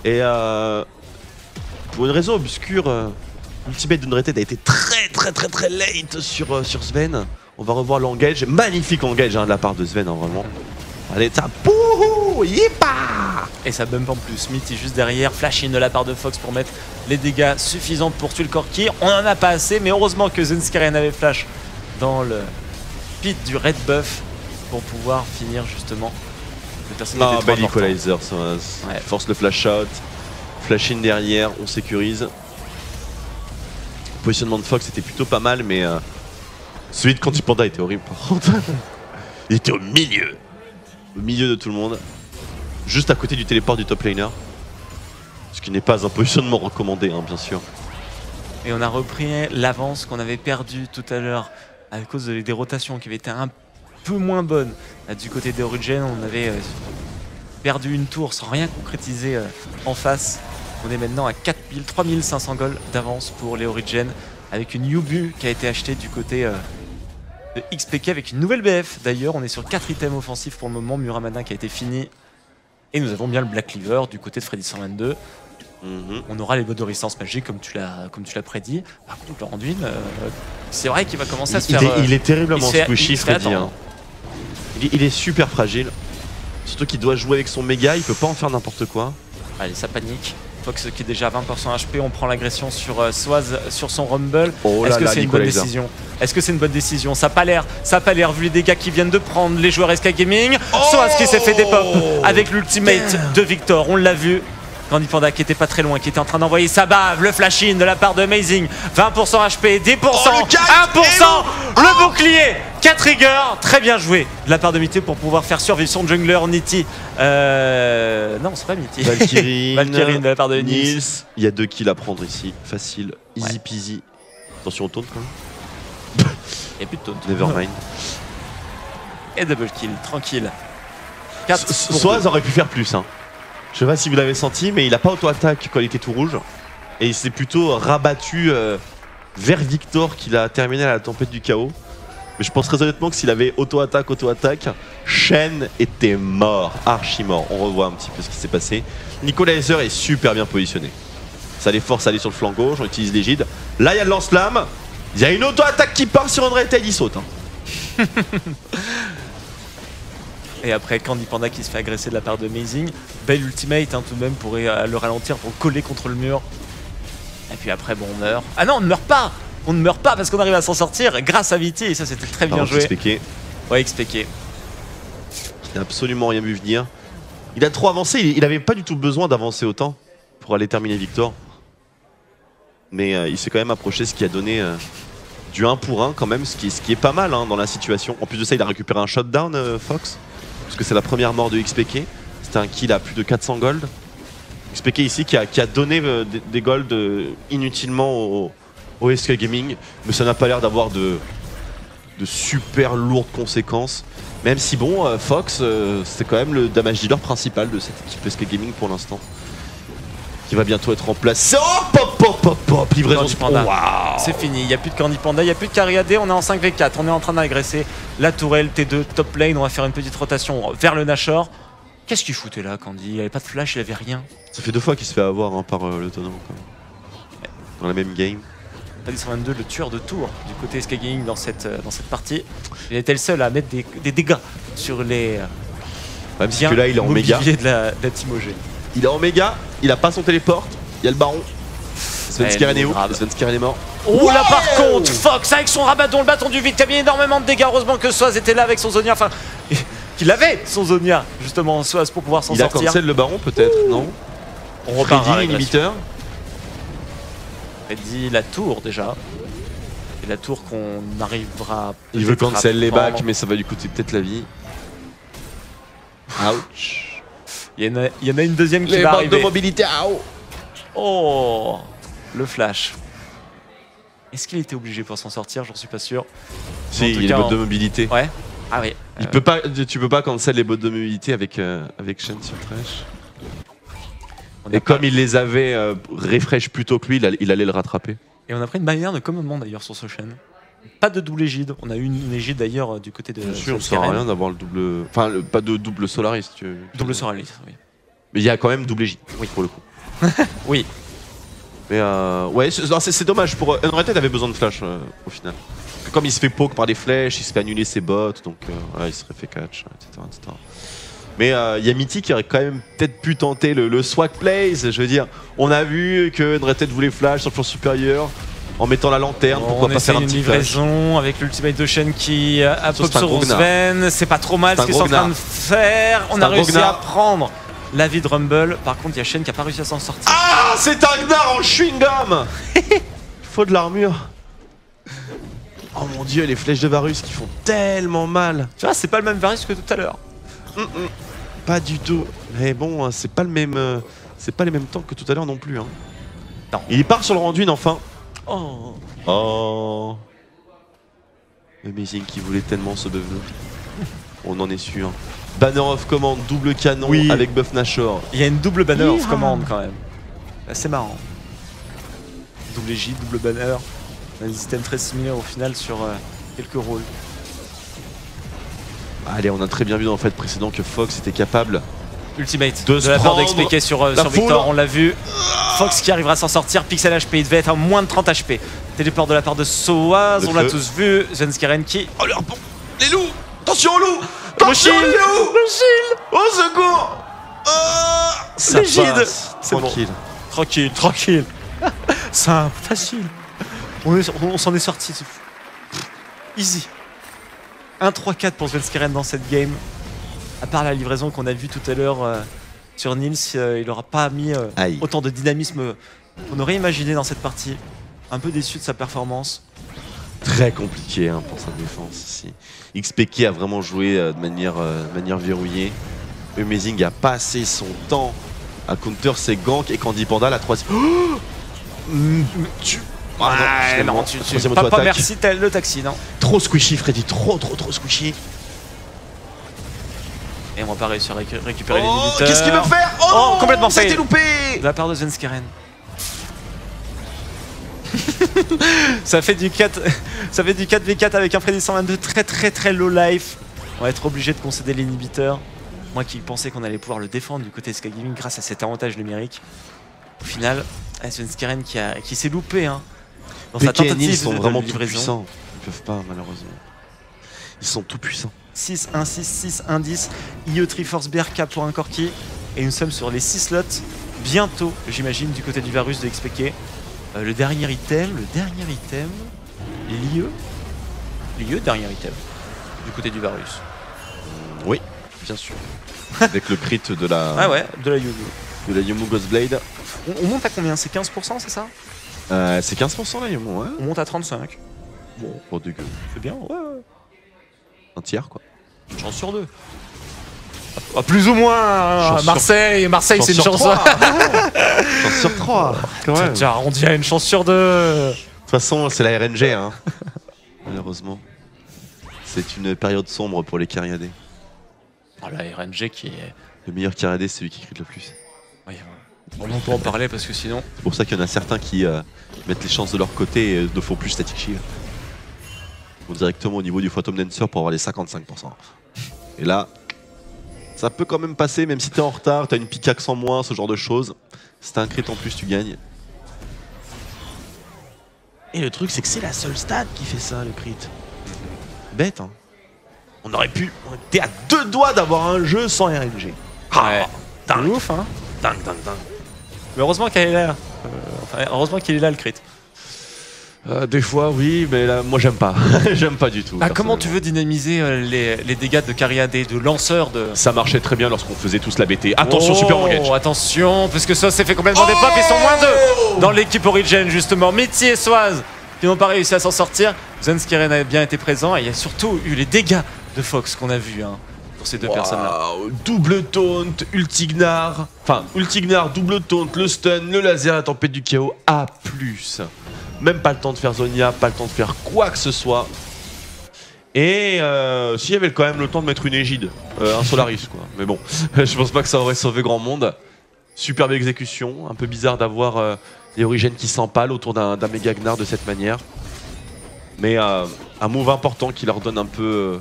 Et pour une raison obscure, l'ultimate de Unrated a été très late sur Sven. On va revoir l'engage, magnifique engage de la part de Sven, vraiment. Allez, ça, pouhou, yipa! Et ça bump en plus. Smith est juste derrière, flash in de la part de Fox pour mettre les dégâts suffisants pour tuer le Corki. On en a pas assez, mais heureusement que Zenskaren avait flash dans le pit du red buff pour pouvoir finir justement le personnage. Non, bel equalizer, ça force le flash shot, flash in derrière, on sécurise. Le positionnement de Fox était plutôt pas mal, mais celui de Candy Panda était horrible par contre. Il était au milieu de tout le monde, juste à côté du téléport du top laner, ce qui n'est pas un positionnement recommandé, bien sûr. Et on a repris l'avance qu'on avait perdue tout à l'heure à cause des rotations qui avaient été un peu moins bonnes. Là, du côté des Origins, on avait perdu une tour sans rien concrétiser en face. On est maintenant à 3500 gold d'avance pour les Origins, avec une Yubu qui a été achetée du côté de XPK avec une nouvelle BF. D'ailleurs, on est sur 4 items offensifs pour le moment. Muramana qui a été fini. Et nous avons bien le Black Cleaver du côté de Freddy 122. On aura les bottes de résistance magique comme tu l'as prédit. Par contre, le Randuin, c'est vrai qu'il va commencer à se faire... Il est terriblement squishy, Freddy. Il est super fragile. Surtout qu'il doit jouer avec son méga, il peut pas en faire n'importe quoi. Allez, ça panique. Fox qui est déjà à 20% HP, on prend l'agression sur Swaz sur son Rumble. Oh Est-ce que là c'est là, une bonne Nicolaïsa. décision? Est-ce que c'est une bonne décision? Ça n'a pas l'air vu les dégâts qu'ils viennent de prendre les joueurs SK Gaming. Swaz qui s'est fait des pop avec l'ultimate de Victor, on l'a vu. Candy Panda qui était pas très loin, qui était en train d'envoyer sa bave, le flash-in de la part de Amazing. 20% HP, 10%, 1%, le bouclier, 4 triggers, très bien joué de la part de Mitty pour pouvoir faire survivre son jungler Nitty. Non, c'est pas Mitty. Valkyrie, Valkyrie de la part de Nils. Nils. Il y a 2 kills à prendre ici, facile, easy peasy. Attention au taunt quand même. Et plus de taunt. Nevermind. Et double kill, tranquille. 4 Swaz aurait pu faire plus. Hein. Je sais pas si vous l'avez senti, mais il a pas auto-attaque quand il était tout rouge. Et il s'est plutôt rabattu vers Victor qu'il a terminé à la tempête du chaos. Mais je pense très honnêtement que s'il avait auto-attaque, Shen était mort, archi mort. On revoit un petit peu ce qui s'est passé. Nicolaïser est super bien positionné. Ça les force à aller sur le flanc gauche, on utilise l'égide. Là il y a le lance-flamme. Il y a une auto-attaque qui part sur Unrated, il saute. Hein. Et après Candy Panda qui se fait agresser de la part de Amazing. Belle ultimate hein, tout de même pour le ralentir, pour coller contre le mur. Et puis après bon on meurt. Ah non on ne meurt pas. On ne meurt pas parce qu'on arrive à s'en sortir grâce à Viti et ça c'était très bien joué. XPK. Ouais XPK. Il n'a absolument rien vu venir. Il a trop avancé, il n'avait pas du tout besoin d'avancer autant pour aller terminer Victor. Mais il s'est quand même approché, ce qui a donné du 1 pour 1 quand même, ce qui est pas mal hein, dans la situation. En plus de ça il a récupéré un shutdown Fox. Parce que c'est la première mort de XPK. C'était un kill à plus de 400 gold. XPK ici qui a donné des gold inutilement au SK Gaming. Mais ça n'a pas l'air d'avoir de super lourdes conséquences. Même si bon, Fox, c'est quand même le damage dealer principal de cette équipe SK Gaming pour l'instant. Qui va bientôt être remplacé. Oh, pop, livraison Candy Panda. Wow. C'est fini, il n'y a plus de Candy Panda, il n'y a plus de Cariadé, on est en 5v4, on est en train d'agresser la tourelle T2 top lane, on va faire une petite rotation vers le Nashor. Qu'est-ce qu'il foutait là Candy? Il avait pas de flash, il avait rien. Ça fait 2 fois qu'il se fait avoir hein, par le tonneau quand même. Dans la même game. Freddy 122, le tueur de tour du côté SK Gaming dans cette partie. Il était le seul à mettre des dégâts sur les Même si que là il est en méga. de la Team OG. Il est en méga, il a pas son téléporte, il y a le baron. Svenskeren est où? Svenskeren est mort. Oh là par contre, Fox avec son rabadon, le bâton du vide qui a mis énormément de dégâts. Heureusement que Swaz était là avec son Zonia, enfin qu'il avait son Zonia justement Swaz pour pouvoir s'en sortir. Il a cancel le baron peut-être, non? On repart Freddy, inhibiteur. Freddy la tour déjà. Et la tour qu'on arrivera. Il veut cancel les bacs mais ça va lui coûter peut-être la vie. Ouch. Il y en a une deuxième qui les va modes arriver. de mobilité, Oh, le flash. Est-ce qu'il était obligé pour s'en sortir? J'en suis pas sûr. Si, il y a les bots de mobilité. Ouais. Ah oui. Tu peux pas cancel les bots de mobilité avec Shen sur Thresh. Et comme il les avait refresh plus tôt que lui, il allait le rattraper. Et on a pris une bannière de commandement d'ailleurs sur ce Shen. Pas de double égide. On a eu une égide d'ailleurs du côté de. Bien sûr, ça sert à rien d'avoir le double. Enfin, pas de double Solaris. Double Solaris, oui. Mais il y a quand même double égide, oui, pour le coup. Oui. Mais ouais, c'est dommage. Pour Unrated avait besoin de flash au final. Parce que comme il se fait poke par des flèches, il se fait annuler ses bots, donc voilà, il serait fait catch, etc. Mais il y a Mitty qui aurait quand même peut-être pu tenter le swag plays. Je veux dire, on a vu que Unrated voulait flash sur le flanc supérieur. En mettant la lanterne, pourquoi pas faire un petit livraison avec l'ultimate de Shen qui a pop sur Sven. C'est pas trop mal ce qu'ils sont en train de faire. On a réussi à prendre la vie de Rumble. Par contre, il y a Shen qui a pas réussi à s'en sortir. Ah, c'est un Gnar en chewing-gum. Il faut de l'armure. Oh mon dieu, les flèches de Varus qui font tellement mal. Tu vois, c'est pas le même Varus que tout à l'heure. Pas du tout. Mais bon, c'est pas le même. C'est pas les mêmes temps que tout à l'heure non plus. Hein. Non. Il part sur le Randuin enfin. Oh. Oh. Amazing qui voulait tellement ce buff. On en est sûr. Banner of Command, double canon avec buff Nashor. Il y a une double banner of Command quand même. C'est marrant. Double égide, double banner. On a un système très similaire au final sur quelques rôles. Allez, on a très bien vu dans le fight précédent que Fox était capable ultimate de la part d'expliquer sur Victor, on l'a vu. Fox qui arrivera à s'en sortir, pixel HP, il devait être à moins de 30 HP. Téléport de la part de Soaz, on l'a tous vu. Svenskeren qui... Oh le harpon. Les loups. Attention aux loups. Le shield. Le shield. Au secours. L'égide. Tranquille. Tranquille, tranquille. Simple, facile. On s'en est sorti. Easy. 1-3-4 pour Svenskeren dans cette game. À part la livraison qu'on a vue tout à l'heure sur Nils, il n'aura pas mis autant de dynamisme qu'on aurait imaginé dans cette partie. Un peu déçu de sa performance. Très compliqué hein, pour sa défense ici. XPK a vraiment joué de manière verrouillée. Amazing a passé son temps à counter ses ganks et Candy Panda la troisième. Oh non, pas merci le taxi, non. Trop squishy Freddy, trop squishy. Et on va pas réussir à récupérer les minutes. Qu'est-ce qu'il veut faire? Oh, complètement ça a été loupé de la part de Svenskeren. ça fait du 4v4 avec un Freddy 122 très low life. On va être obligé de concéder l'inhibiteur. Moi qui pensais qu'on allait pouvoir le défendre du côté SK Gaming grâce à cet avantage numérique. Au final, Svenskeren qui s'est loupé hein, dans sa tentative ils sont vraiment de tout livraison. puissants. Ils peuvent pas malheureusement. Ils sont tout puissants. 6-1-6, 6-1-10. IE Triforce BRK pour un Corki. Et nous sommes sur les 6 slots. Bientôt, j'imagine, du côté du Varus de XPK. Le dernier item, l'IE, dernier item, du côté du Varus. Oui, bien sûr. Avec le crit de la... Ah ouais, de la Yomu. De la Yomu Ghostblade. On monte à combien? C'est 15%, c'est ça? C'est 15% la Yomu, ouais. On monte à 35. Bon, pas dégueu. C'est bien, ouais. Un tiers, quoi. Une chance sur 2. Ah, plus ou moins hein. Marseille, c'est une chance sur 3. Chance sur 3 quand même. Déjà arrondi à une chance sur 2. De toute façon, c'est la RNG, hein. Malheureusement. C'est une période sombre pour les Kyriadés. Oh, la RNG qui est... Le meilleur Kyriadé, c'est celui qui crit le plus. Oui, on peut en parler parce que sinon... C'est pour ça qu'il y en a certains qui mettent les chances de leur côté et ne font plus static shield. Ils vont directement au niveau du Phantom Dancer pour avoir les 55%. Et là... ça peut quand même passer, même si t'es en retard, t'as une pickaxe en moins, ce genre de choses. Si t'as un crit en plus, tu gagnes. Et le truc, c'est que c'est la seule stat qui fait ça, le crit. Bête, hein. On aurait pu... On était à 2 doigts d'avoir un jeu sans RNG. Ouais. Dingue. Ouf, hein. Dingue. Mais heureusement qu'il est là. Heureusement qu'il est là, le crit. Des fois, oui, mais là, moi, j'aime pas. J'aime pas du tout. Bah, comment tu veux dynamiser les dégâts de Kyriadé, de lanceur de... Ça marchait très bien lorsqu'on faisait tous la BT. Attention, super engage. Attention, parce que ça s'est fait complètement des pop. Ils sont moins 2 dans l'équipe Origin, justement. Mitty et Soaz qui n'ont pas réussi à s'en sortir. Svenskeren a bien été présent. Et il y a surtout eu les dégâts de Fox qu'on a vu hein, pour ces deux personnes-là. Double taunt, Ultignar. Enfin, Ultignar, double taunt, le stun, le laser, la tempête du chaos. A+. Même pas le temps de faire Zonia, pas le temps de faire quoi que ce soit. Et s'il y avait quand même le temps de mettre une égide, un Solaris quoi. Mais bon, je pense pas que ça aurait sauvé grand monde. Superbe exécution, un peu bizarre d'avoir les Origines qui s'empalent autour d'un méga Gnar de cette manière. Mais un move important qui leur donne un peu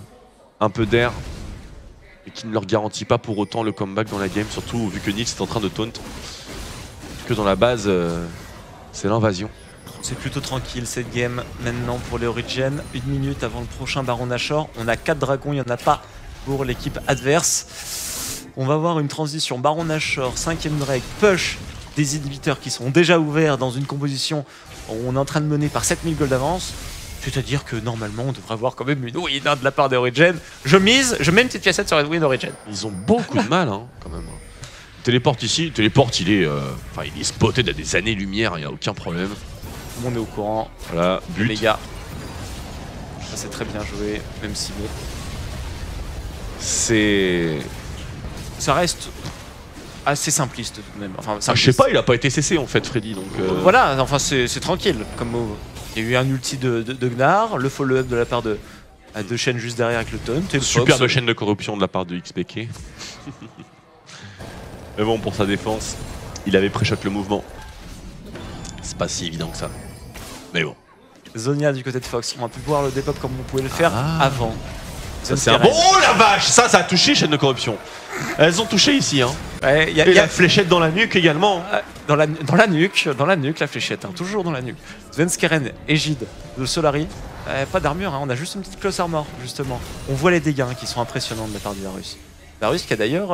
d'air et qui ne leur garantit pas pour autant le comeback dans la game, surtout vu que Nils est en train de taunt. Que dans la base, c'est l'invasion. C'est plutôt tranquille cette game maintenant pour les Origin. 1 minute avant le prochain Baron Nashor. On a 4 dragons, il n'y en a pas pour l'équipe adverse. On va voir une transition Baron Nashor, 5ème Drake, push des inhibiteurs qui sont déjà ouverts dans une composition où on est en train de mener par 7000 gold d'avance. C'est-à-dire que normalement on devrait avoir quand même une win de la part des Origin. Je mets une petite piècette sur la win Origin. Ils ont beaucoup de mal hein, quand même. Téléporte ici, téléporte il est spotted à des années-lumière, il n'y a aucun problème. Tout le monde est au courant. Voilà, but. Les gars. Ça c'est très bien joué, même si bon. Ça reste assez simpliste tout de même. Enfin, je sais pas, il a pas été cessé en fait Freddy donc. Voilà, enfin c'est tranquille comme move. Il y a eu un ulti de Gnar, le follow-up de la part de Shen juste derrière avec le taunt. Superbe chaîne de corruption de la part de XPK. Mais bon, pour sa défense, il avait pré-shot le mouvement. C'est pas si évident que ça. Mais bon. Zonia du côté de Fox, on va plus pouvoir le dépop comme on pouvait le faire avant. Ça c'est un bon. Oh la vache, ça a touché chaîne de corruption. Elles ont touché ici hein. Ouais, et la fléchette dans la nuque également. Dans la nuque la fléchette, hein, toujours dans la nuque. Svenskeren, Égide, de Solari. Pas d'armure, hein, on a juste une petite close armor justement. On voit les dégâts hein, qui sont impressionnants de la part du Varus. Varus qui a d'ailleurs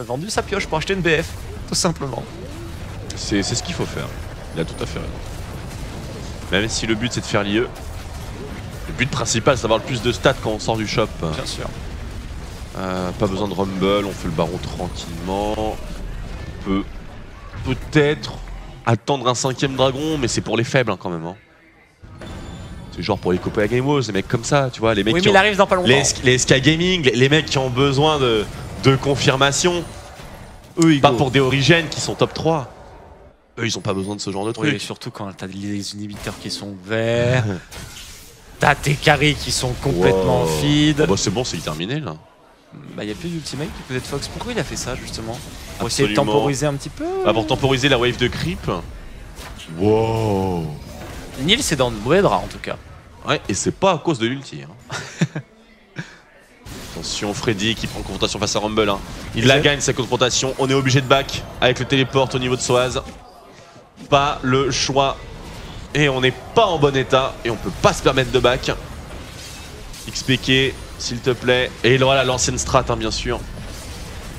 vendu sa pioche pour acheter une BF, tout simplement. C'est ce qu'il faut faire. Il a tout à fait raison. Même si le but c'est de faire l'IE, le but principal c'est d'avoir le plus de stats quand on sort du shop. Bien sûr. Pas besoin de rumble, on fait le baron tranquillement. On peut peut-être attendre un 5ème dragon, mais c'est pour les faibles hein, quand même. Hein. C'est genre pour les copains à Game Wars, les mecs comme ça, tu vois, les mecs oui, qui mais il arrive dans pas longtemps. les SK Gaming, les mecs qui ont besoin de confirmation. Eux, ils pas pour des origines qui sont top 3. Eux, ils ont pas besoin de ce genre de truc. Oui, surtout quand t'as les inhibiteurs qui sont ouverts, t'as tes carrés qui sont complètement feed. Oh, bah c'est bon, c'est terminé là. Bah y a plus d'ultimate du côté de Fox. Pourquoi il a fait ça justement? Pour Absolument. essayer de temporiser un petit peu. Ah, pour temporiser la wave de creep. Wow. Nils c'est dans de mauvais draps en tout cas. Ouais, et c'est pas à cause de l'ulti. Hein. Attention, Freddy qui prend confrontation face à Rumble. Hein. Il la gagne sa confrontation. On est obligé de back avec le téléport au niveau de Soaz. Pas le choix. Et on n'est pas en bon état. Et on peut pas se permettre de back. XPK, s'il te plaît. Et voilà l'ancienne strat, hein, bien sûr.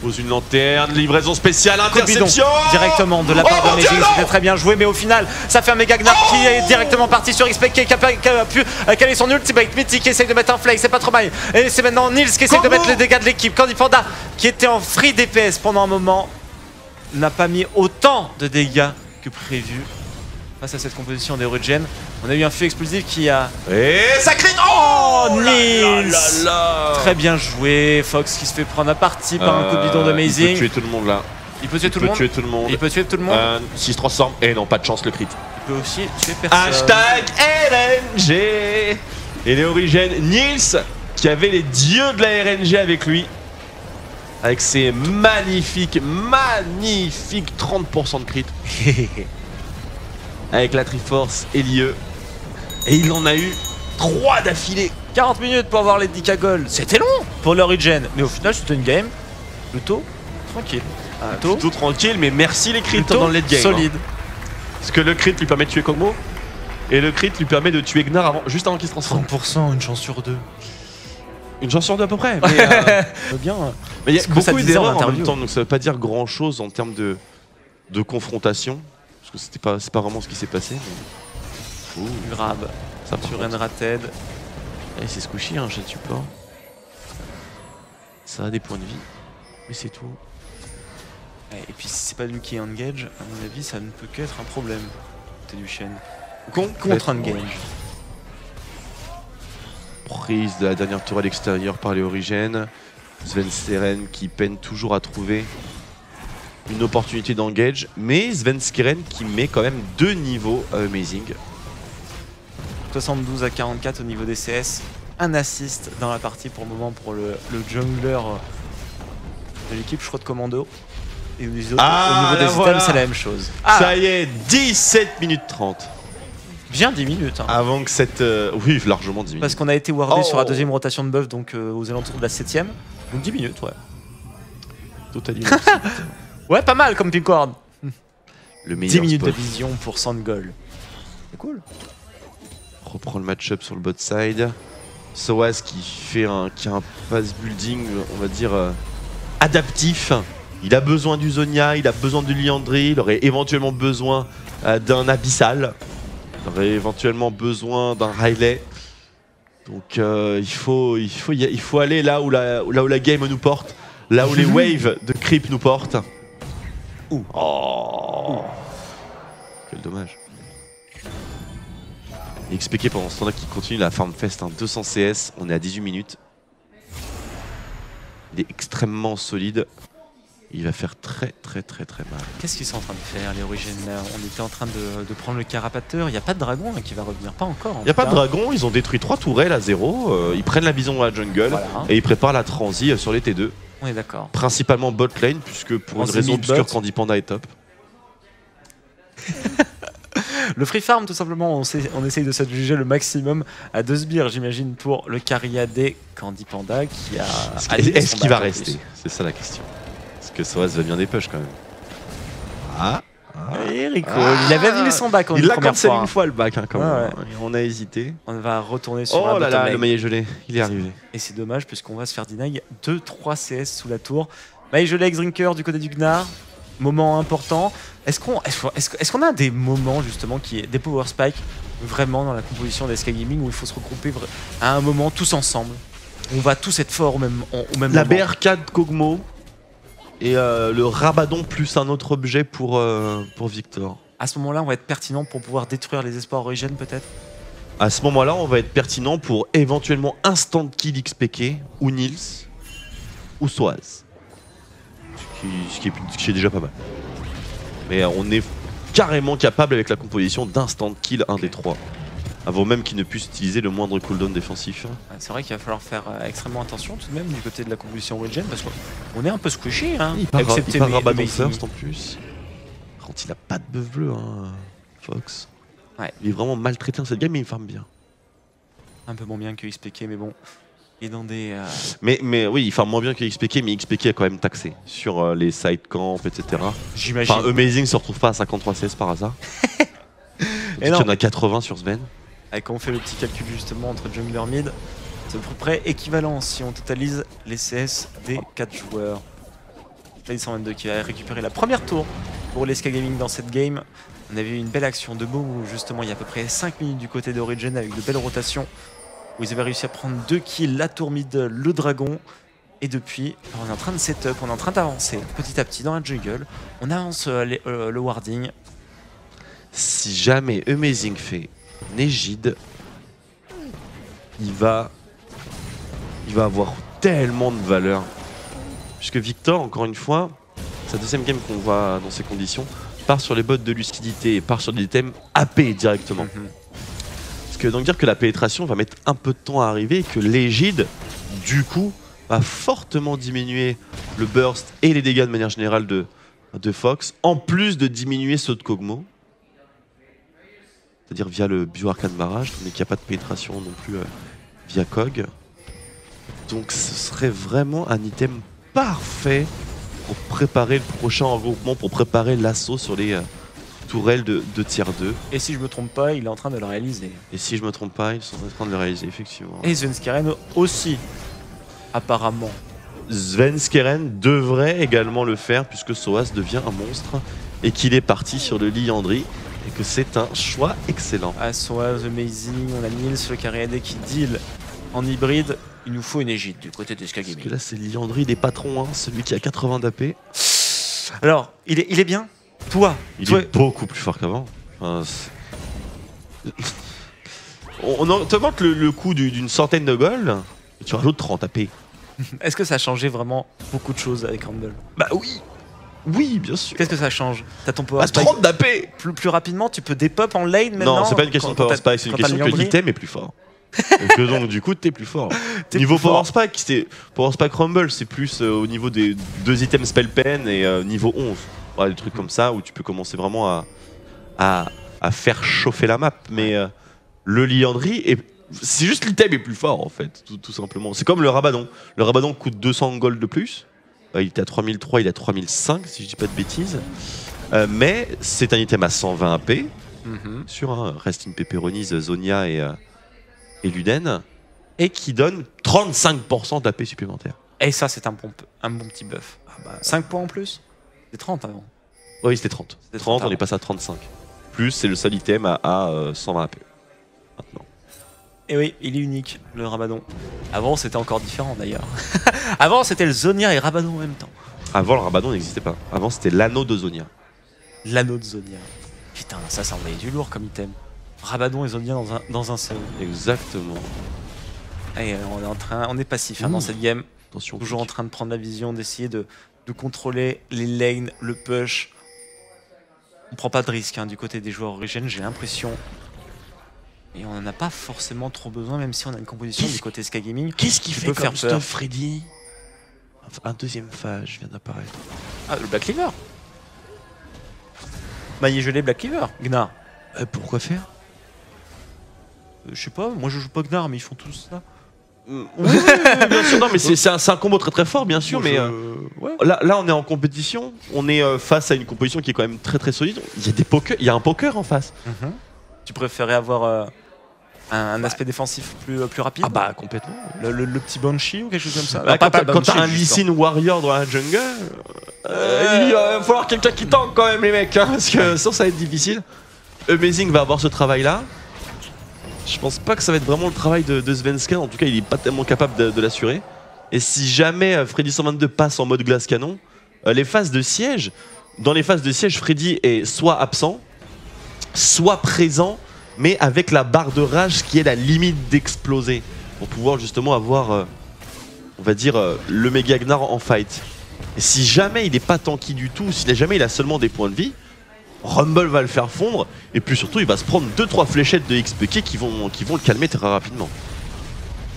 Pose une lanterne, livraison spéciale, interception directement de la part de Amazing, c'était très bien joué, mais au final, ça fait un méga Gnarr qui est directement parti sur XPK qui a pu caler son ultimate. Mythic qui essaye de mettre un flake, c'est pas trop mal. Et c'est maintenant Nils qui essaye de mettre les dégâts de l'équipe. Candy Panda, qui était en free DPS pendant un moment, n'a pas mis autant de dégâts que prévu. Face à cette composition des Regen, on a eu un feu explosif qui a... Et ça crie... Oh, Nils très bien joué. Fox qui se fait prendre à partie par un coup de bidon d'Amazing. Il peut tuer tout le monde là. Il peut tuer tout le monde. Il peut tuer tout le monde. S'il se transforme. Et non, pas de chance le crit. Il peut aussi tuer personne. Hashtag RNG. Et les origines, Nils qui avait les dieux de la RNG avec lui. Avec ses magnifiques 30% de crit. Avec la Triforce et l'IE. Et il en a eu 3 d'affilée. 40 minutes pour avoir les 10k gold. C'était long pour l'Origin. Mais au final, c'était une game plutôt tranquille. Plutôt tranquille, mais merci les crits dans le late game. Solide. Hein. Parce que le crit lui permet de tuer Kog'Maw. Et le crit lui permet de tuer Gnar juste avant qu'il se transforme. 30%, une chance sur 2. Une chance sur 2 à peu près. Mais bien. Mais il y a beaucoup d'erreurs en même temps, donc ça veut pas dire grand chose en termes de confrontation. Parce que c'est pas vraiment ce qui s'est passé. Mais... Grab sur Enrated. Et c'est squishy, un jet de support. Ça a des points de vie, mais c'est tout. Et puis si c'est pas lui qui est engage, à mon avis, ça ne peut qu'être un problème. Côté du Shen. Contre engage. Prise de la dernière tour à l'extérieur par les Origines. Sven Skeren qui peine toujours à trouver une opportunité d'engage, mais Sven Skeren qui met quand même 2 niveaux à Amazing. 72 à 44 au niveau des CS, un assist dans la partie pour le moment pour le jungler de l'équipe, je crois, de Commando. Et au niveau des items, c'est la même chose. Ça y est, 17 minutes 30. Bien 10 minutes. Hein. Avant que cette... Oui, largement 10 minutes. Parce qu'on a été wardé sur la deuxième rotation de buff, donc aux alentours de la 7ème. Donc 10 minutes, ouais. Totalement. Ouais, pas mal comme pickord. Le meilleur 10 minutes spot. de vision pour Sandgol. C'est cool. Reprend le match-up sur le bot side. Soaz qui a un pass building, on va dire, adaptif. Il a besoin du Zonia, il a besoin du Liandry, il aurait éventuellement besoin d'un Abyssal. Il aurait éventuellement besoin d'un Riley. Donc il faut aller là où la game nous porte, là où les waves de creep nous portent. Oh. Quel dommage. Et XPK pendant ce temps-là qui continue la farm fest, hein, 200 CS, on est à 18 minutes. Il est extrêmement solide. Il va faire très mal. Qu'est-ce qu'ils sont en train de faire, les Origines? On était en train de prendre le carapateur. Il n'y a pas de dragon hein, qui va revenir, pas encore. Il n'y a pas de dragon, ils ont détruit 3 tourelles à 0. Ils prennent la vision à la jungle et ils préparent la transi sur les T2. On est d'accord. Principalement bot lane, puisque pour une raison obscure, Candy Panda est top. Le free farm, tout simplement, on essaye de s'adjuger le maximum à 2 sbires, j'imagine, pour le Cariadé Candy Panda qui a. Est-ce qu'il va rester? C'est ça la question. Parce que Soaz va bien des push quand même. Et Rico, il avait mis son back en il l'a première cancellé fois. une fois le back, hein, quand même. Ouais. On a hésité. On va retourner sur Oh la là là, bottom le maillet gelé, il est arrivé. Et c'est dommage puisqu'on va se faire deny 2-3 CS sous la tour. Maillet gelé ex-drinker du côté du Gnar. moment important. Est-ce qu'on a des moments justement des power spikes vraiment dans la composition d'SK Gaming où il faut se regrouper à un moment tous ensemble? On va tous être forts au même La moment. BRK de Kog'Maw et le Rabadon plus un autre objet pour Victor. À ce moment-là, on va être pertinent pour pouvoir détruire les espoirs Origin peut-être? À ce moment-là, on va être pertinent pour éventuellement instant kill XPK ou Nils ou Soaz. Ce qui est déjà pas mal. Mais on est carrément capable avec la composition d'instant kill 1 des 3. Avant même qu'il ne puisse utiliser le moindre cooldown défensif. C'est vrai qu'il va falloir faire extrêmement attention tout de même du côté de la composition Origin parce qu'on est un peu squishy. Hein, il part Rabadon first en plus. Quand il a pas de buff bleu, hein, Fox. Ouais. Il est vraiment maltraité dans cette game, mais il farme bien. Un peu moins bien que XPK, mais bon, il est dans des... Mais oui, il farme moins bien que XPK, mais XPK a quand même taxé sur les side camps, etc. J'imagine. Enfin, Amazing se retrouve pas à 53 CS par hasard. Il y en a 80 sur Sven. Et quand on fait le petit calcul justement entre jungler mid, c'est à peu près équivalent si on totalise les CS des 4 joueurs. Freddy 122 qui a récupéré la première tour pour les SK Gaming dans cette game. On avait eu une belle action de Beau où justement il y a à peu près 5 minutes du côté d'Origin avec de belles rotations où ils avaient réussi à prendre 2 kills, la tour mid, le dragon. Et depuis, on est en train de setup, on est en train d'avancer petit à petit dans la jungle. On avance le warding. Si jamais Amazing fait Négide, il va avoir tellement de valeur. Puisque Victor, encore une fois, sa deuxième game qu'on voit dans ces conditions, part sur les bots de lucidité et part sur des items AP directement. Ce qui veut donc dire que la pénétration va mettre un peu de temps à arriver et que l'égide, du coup, va fortement diminuer le burst et les dégâts de manière générale de Fox, en plus de diminuer ceux de Kog'Maw. C'est-à-dire via le bio-arcane barrage, tandis qu'il n'y a pas de pénétration non plus via Kog. Donc ce serait vraiment un item parfait pour préparer le prochain regroupement, pour préparer l'assaut sur les tourelles de tier 2. Et si je me trompe pas, il est en train de le réaliser. Et si je me trompe pas, ils sont en train de le réaliser, effectivement. Et Svenskeren aussi, apparemment. Svenskeren devrait également le faire, puisque Soaz devient un monstre et qu'il est parti sur le Liandry. Et que c'est un choix excellent. Soaz, Amazing, on a Nils, le Cariadé qui deal en hybride. Il nous faut une égide du côté de SK Gaming. Parce que là, c'est Liandry des patrons, hein, celui qui a 80 d'AP. Alors, il est bien. Toi, il est beaucoup plus fort qu'avant. Enfin, on te manque le coup d'une centaine de gold et tu rajoutes 30 AP. Est-ce que ça a changé vraiment beaucoup de choses avec Rumble? Bah oui. Oui, bien sûr. Qu'est-ce que ça change? T'as ton power 30 d'AP. Plus rapidement, tu peux dépop en lane maintenant? Non, c'est pas une question de power spike, c'est une question que l'item est plus fort. Et que donc du coup t'es plus fort. Niveau power spike, power spike Rumble, c'est plus au niveau des 2 items spell pen et niveau 11. Ouais, des trucs comme ça où tu peux commencer vraiment à faire chauffer la map. Mais le Liandry, c'est juste l'item est plus fort en fait, tout simplement. C'est comme le Rabadon. Le Rabadon coûte 200 gold de plus. Il était à 3003, il est à 3005 si je dis pas de bêtises. Mais c'est un item à 120 AP. Sur un Resting Pepperonis, Zonia et Luden. Et qui donne 35% d'AP supplémentaire. Et ça, c'est un bon petit buff. 5 points en plus? C'était 30 avant. Oui, c'était 30. 30, on est passé à 35. Plus, c'est le seul item à 120 AP. Maintenant. Et oui, il est unique, le Rabadon. Avant, c'était encore différent d'ailleurs. Avant, c'était le Zonia et Rabadon en même temps. Avant, le Rabadon n'existait pas. Avant, c'était l'anneau de Zonia. L'anneau de Zonia. Putain, ça envoyait du lourd comme item. Rabadon et Zonia dans un seul. Exactement. Et on est passif dans cette game. Attention. Toujours en train de prendre la vision, d'essayer de contrôler les lanes, le push. On prend pas de risque du côté des joueurs Origin, j'ai l'impression. Et on n'en a pas forcément trop besoin, même si on a une composition du côté SK Gaming. Qu'est-ce qui fait faire peur, Freddy? Un deuxième phage vient d'apparaître. Ah, le Black Cleaver. Maillé gelé Black Cleaver, Gnar. Pourquoi faire? Je sais pas, moi je joue pas Gnar, mais ils font tous ça. Oui, bien sûr, non, mais c'est un combo très très fort, bien sûr, mais ouais. là on est en compétition, on est face à une composition qui est quand même très très solide. Il y a un poker en face. Tu préférais avoir un aspect défensif plus rapide. Ah bah complètement. Le petit Banshee ou quelque chose comme ça. Bah, Non, quand t'as un Lee Sin Warrior dans la jungle, il va falloir quelqu'un qui tank quand même les mecs, hein, parce que sinon ça va être difficile. Amazing va avoir ce travail là. Je pense pas que ça va être vraiment le travail de Svenska, en tout cas il est pas tellement capable de l'assurer. Et si jamais Freddy 122 passe en mode glace canon, les phases de siège, dans les phases de siège Freddy est soit absent, soit présent, mais avec la barre de rage qui est la limite d'exploser, pour pouvoir justement avoir, on va dire, le Mega Gnar en fight. Et si jamais il n'est pas tanky du tout, si jamais il a seulement des points de vie, Rumble va le faire fondre, et puis surtout il va se prendre 2-3 fléchettes de XPK qui vont le calmer très rapidement.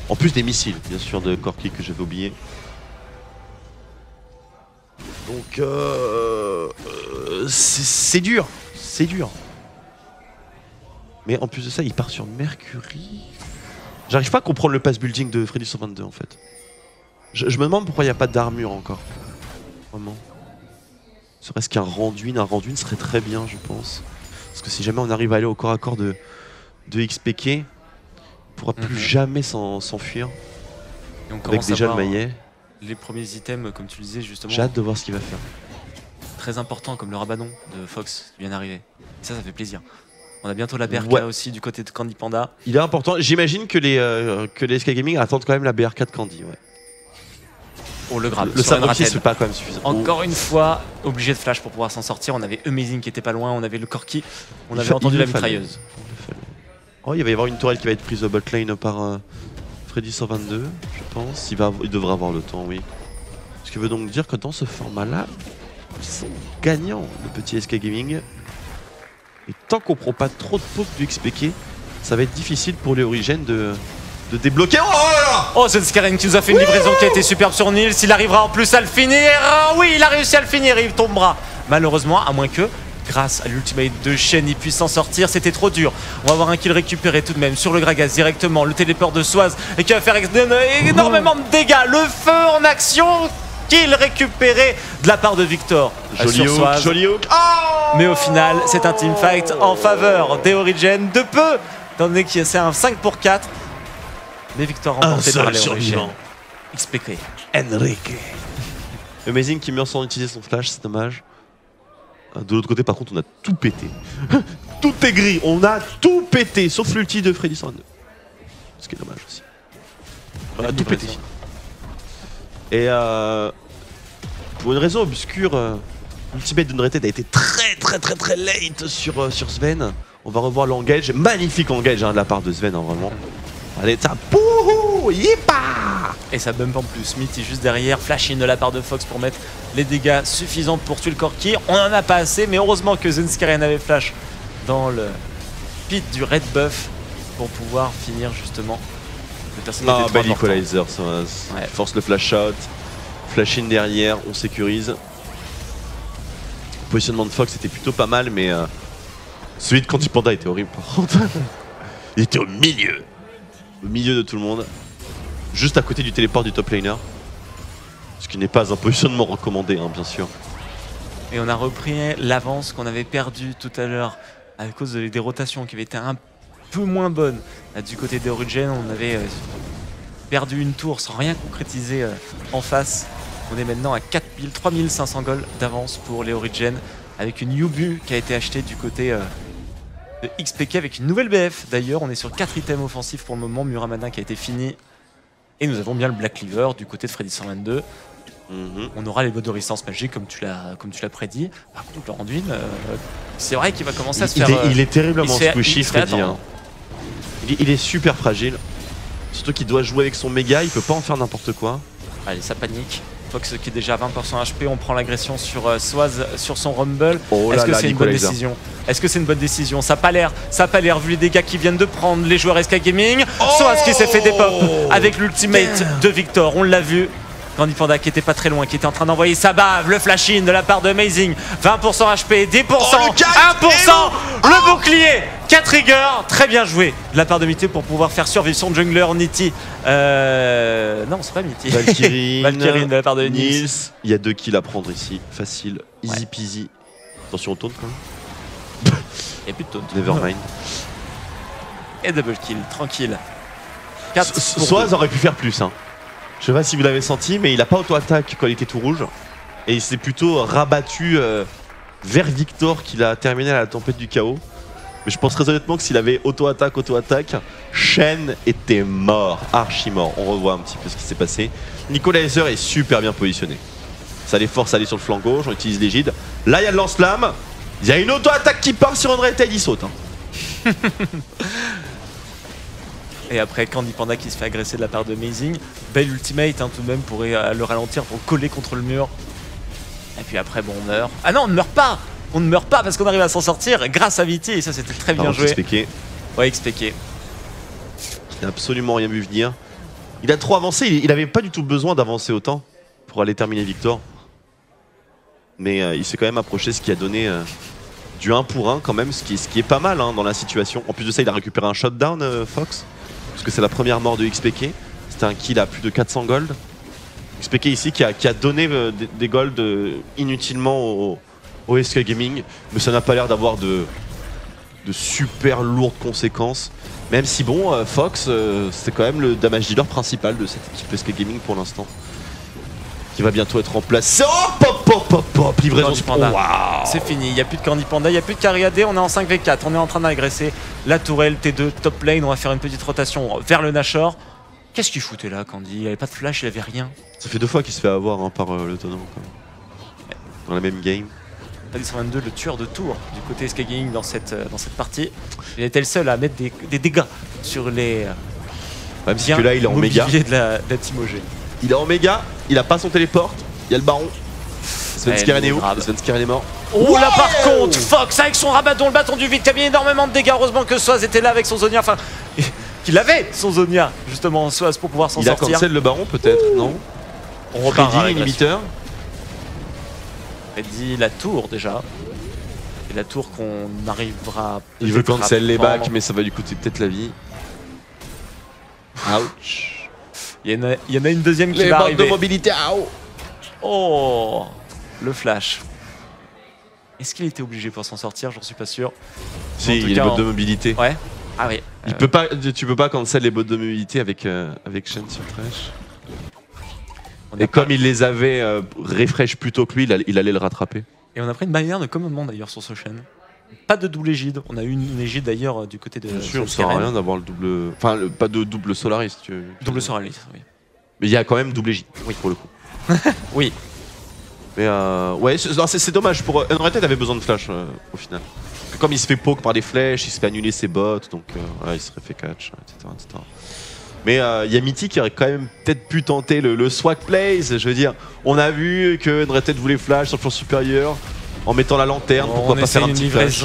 En plus des missiles, bien sûr, de Corki que j'avais oublié. Donc c'est dur, c'est dur. Mais en plus de ça, il part sur Mercury. J'arrive pas à comprendre le pass building de Freddy 122 en fait. Je me demande pourquoi il n'y a pas d'armure encore. Vraiment. Serait-ce qu'un Randuin serait très bien, je pense. Parce que si jamais on arrive à aller au corps à corps de XPK, il pourra plus jamais s'enfuir. Et on avec commence déjà à le maillet. Les premiers items, comme tu le disais justement. J'ai hâte de voir ce qu'il va faire. Très important, comme le Rabanon de Fox qui vient d'arriver. Ça fait plaisir. On a bientôt la BRK aussi du côté de Candy Panda. Il est important. J'imagine que les SK Gaming attendent quand même la BRK de Candy. Ouais. Oh, le grab. Le sabre qui se pas quand même suffisant. Encore une fois, obligé de flash pour pouvoir s'en sortir. On avait Amazing qui était pas loin, on avait le Corki, on avait entendu la mitrailleuse. Oh, il va y avoir une tourelle qui va être prise au bot lane par Freddy 122, je pense. Il devrait avoir le temps, oui. Ce qui veut donc dire que dans ce format-là, ils sont gagnants, le petit SK Gaming. Et tant qu'on prend pas trop de poke du XPK, ça va être difficile pour les Origènes de débloquer. Oh là là! Oh, Zenskaren qui nous a fait une livraison qui a été superbe sur Nils. Il arrivera en plus à le finir. Oui, il a réussi à le finir. Il tombera. Malheureusement, à moins que, grâce à l'ultimate de Shen, il puisse s'en sortir. C'était trop dur. On va avoir un kill récupéré tout de même sur le Gragas directement. Le téléport de Soaz et qui va faire énormément de dégâts. Le feu en action. Kill récupéré de la part de Victor. Joli hook, joli hook. Oh! Mais au final, c'est un teamfight en faveur des Origins de peu, étant donné que c'est un 5 pour 4. Mais Victor remporté par les Origins. XPK. Enrique. Amazing qui meurt sans utiliser son flash, c'est dommage. De l'autre côté, par contre, on a tout pété. Tout est gris, on a tout pété, sauf l'ulti de Freddy 102. Ce qui est dommage aussi. On a tout pété. Et pour une raison obscure, l'ultimate de Unrated a été très late sur Sven. On va revoir l'engage, magnifique engage de la part de Sven, vraiment. Allez, ça, pouhou, yipa! Et ça bump en plus. Smith est juste derrière, flash in de la part de Fox pour mettre les dégâts suffisants pour tuer le Corki. On en a pas assez, mais heureusement que Zenskaren avait flash dans le pit du red buff pour pouvoir finir justement le personnage. Ah, bel equalizer, ça force le flash shot, flash in derrière, on sécurise. Le positionnement de Fox était plutôt pas mal, mais celui de Candy Panda était horrible par contre. Il était au milieu de tout le monde, juste à côté du téléport du top laner. Ce qui n'est pas un positionnement recommandé, hein, bien sûr. Et on a repris l'avance qu'on avait perdue tout à l'heure à cause des rotations qui avaient été un peu moins bonnes. Là, du côté des Origins, on avait perdu une tour sans rien concrétiser en face. On est maintenant à 3500 gold d'avance pour les Origins avec une Yubu qui a été achetée du côté de XPK avec une nouvelle BF. D'ailleurs, on est sur 4 items offensifs pour le moment. Muramana qui a été fini. Et nous avons bien le Black Cleaver du côté de Freddy 122. On aura les bots de résistance magique comme tu l'as prédit. Par contre, le Randuin, c'est vrai qu'il va commencer à se faire... Il est terriblement squishy, Freddy. Hein. Il est super fragile. Surtout qu'il doit jouer avec son méga, il peut pas en faire n'importe quoi. Allez, ça panique. Fox qui est déjà à 20% HP, on prend l'agression sur Soaz sur son Rumble. Est-ce que c'est une bonne décision? Est-ce que c'est une bonne décision? Ça n'a pas l'air vu les dégâts qu'ils viennent de prendre les joueurs SK Gaming. Soaz qui s'est fait des pop avec l'ultimate de Victor, on l'a vu. Candy Panda qui était pas très loin, qui était en train d'envoyer sa bave, le flash in de la part de Amazing. 20% HP, 10%, 1%, le bouclier, 4 triggers, très bien joué de la part de Mitty pour pouvoir faire survivre son jungler Nitty. Non, c'est pas Mitty. Valkyrie de la part de Nils. Il y a 2 kills à prendre ici, facile, easy peasy. Attention au taunt quand même. Il n'y a plus de taunt. Nevermind. Et double kill, tranquille. 4 Soaz aurait pu faire plus. Hein. Je sais pas si vous l'avez senti, mais il a pas auto-attaque quand il était tout rouge. Et il s'est plutôt rabattu vers Victor qu'il a terminé à la tempête du chaos. Mais je pense très honnêtement que s'il avait auto-attaque, Shen était mort, archi mort. On revoit un petit peu ce qui s'est passé. Nicolizer est super bien positionné. Ça les force à aller sur le flanc gauche, on utilise l'égide. Là il y a le lance-flamme. Il y a une auto-attaque qui part sur André Ted, il saute. Hein. Et après Candy Panda qui se fait agresser de la part de Amazing. Belle ultimate hein, tout de même pour le ralentir, pour coller contre le mur. Et puis après bon on meurt. Ah non on ne meurt pas. On ne meurt pas parce qu'on arrive à s'en sortir grâce à Viti et ça c'était très bien joué. XPK. Ouais XPK. Il n'a absolument rien vu venir. Il a trop avancé, il avait pas du tout besoin d'avancer autant pour aller terminer Victor. Mais il s'est quand même approché, ce qui a donné du 1 pour 1 quand même, ce qui est pas mal hein, dans la situation. En plus de ça il a récupéré un shutdown Fox. Parce que c'est la première mort de XPK. C'était un kill à plus de 400 gold. XPK ici qui a donné des gold inutilement au SK Gaming. Mais ça n'a pas l'air d'avoir de super lourdes conséquences. Même si bon, Fox, c'est quand même le damage dealer principal de cette équipe SK Gaming pour l'instant. Qui va bientôt être remplacé. Hop, livraison Panda. Wow. C'est fini, il n'y a plus de Candy Panda, il n'y a plus de Cariade, on est en 5v4, on est en train d'agresser la tourelle T2 top lane, on va faire une petite rotation vers le Nashor. Qu'est-ce qu'il foutait là Candy? Il avait pas de flash, il avait rien. Ça fait 2 fois qu'il se fait avoir hein, par le tenant dans la même game. Freddy 122, le tueur de tour du côté SK Gaming dans cette partie. Il était le seul à mettre des dégâts sur les même si que là il est en méga. De la Team OG. Il est en méga, il a pas son téléport, il y a le baron. Svenskeren est où? Svenskeren est mort. Oh là par contre, Fox avec son rabaton, le bâton du vide qui a mis énormément de dégâts. Heureusement que Soaz était là avec son Zonia, enfin qu'il avait son Zonia justement Soaz pour pouvoir s'en sortir. Il a cancel le baron peut-être, non? On repart Freddy, l'inhibiteur. Freddy la tour déjà. Et la tour qu'on arrivera. Il veut cancel les bacs mais ça va lui coûter peut-être la vie. Ouch. Il y en a une deuxième qui va arriver. Les de mobilité, oh, le flash. Est-ce qu'il était obligé pour s'en sortir? J'en suis pas sûr. Si, il y a les bots de mobilité. Ouais. Ah oui. Tu peux pas cancel les bots de mobilité avec Shen sur Thresh. Et comme il les avait refresh plus tôt que lui, il allait le rattraper. Et on a pris une barrière de commandement d'ailleurs sur ce Shen. Pas de double égide. On a eu une égide d'ailleurs du côté de. Bien sûr, ça sert à rien d'avoir le double. Enfin, pas de double Solaris. Double Solaris, oui. Mais il y a quand même double égide, oui, pour le coup. Oui. Mais ouais, c'est dommage. Pour Unrated avait besoin de flash au final. Comme il se fait poke par des flèches, il se fait annuler ses bots, donc voilà, il serait fait catch, etc. Mais il y a Mitty qui aurait quand même peut-être pu tenter le swag plays. Je veux dire, on a vu que Unrated voulait flash sur le flanc supérieur en mettant la lanterne. Pourquoi pas faire un petit flash?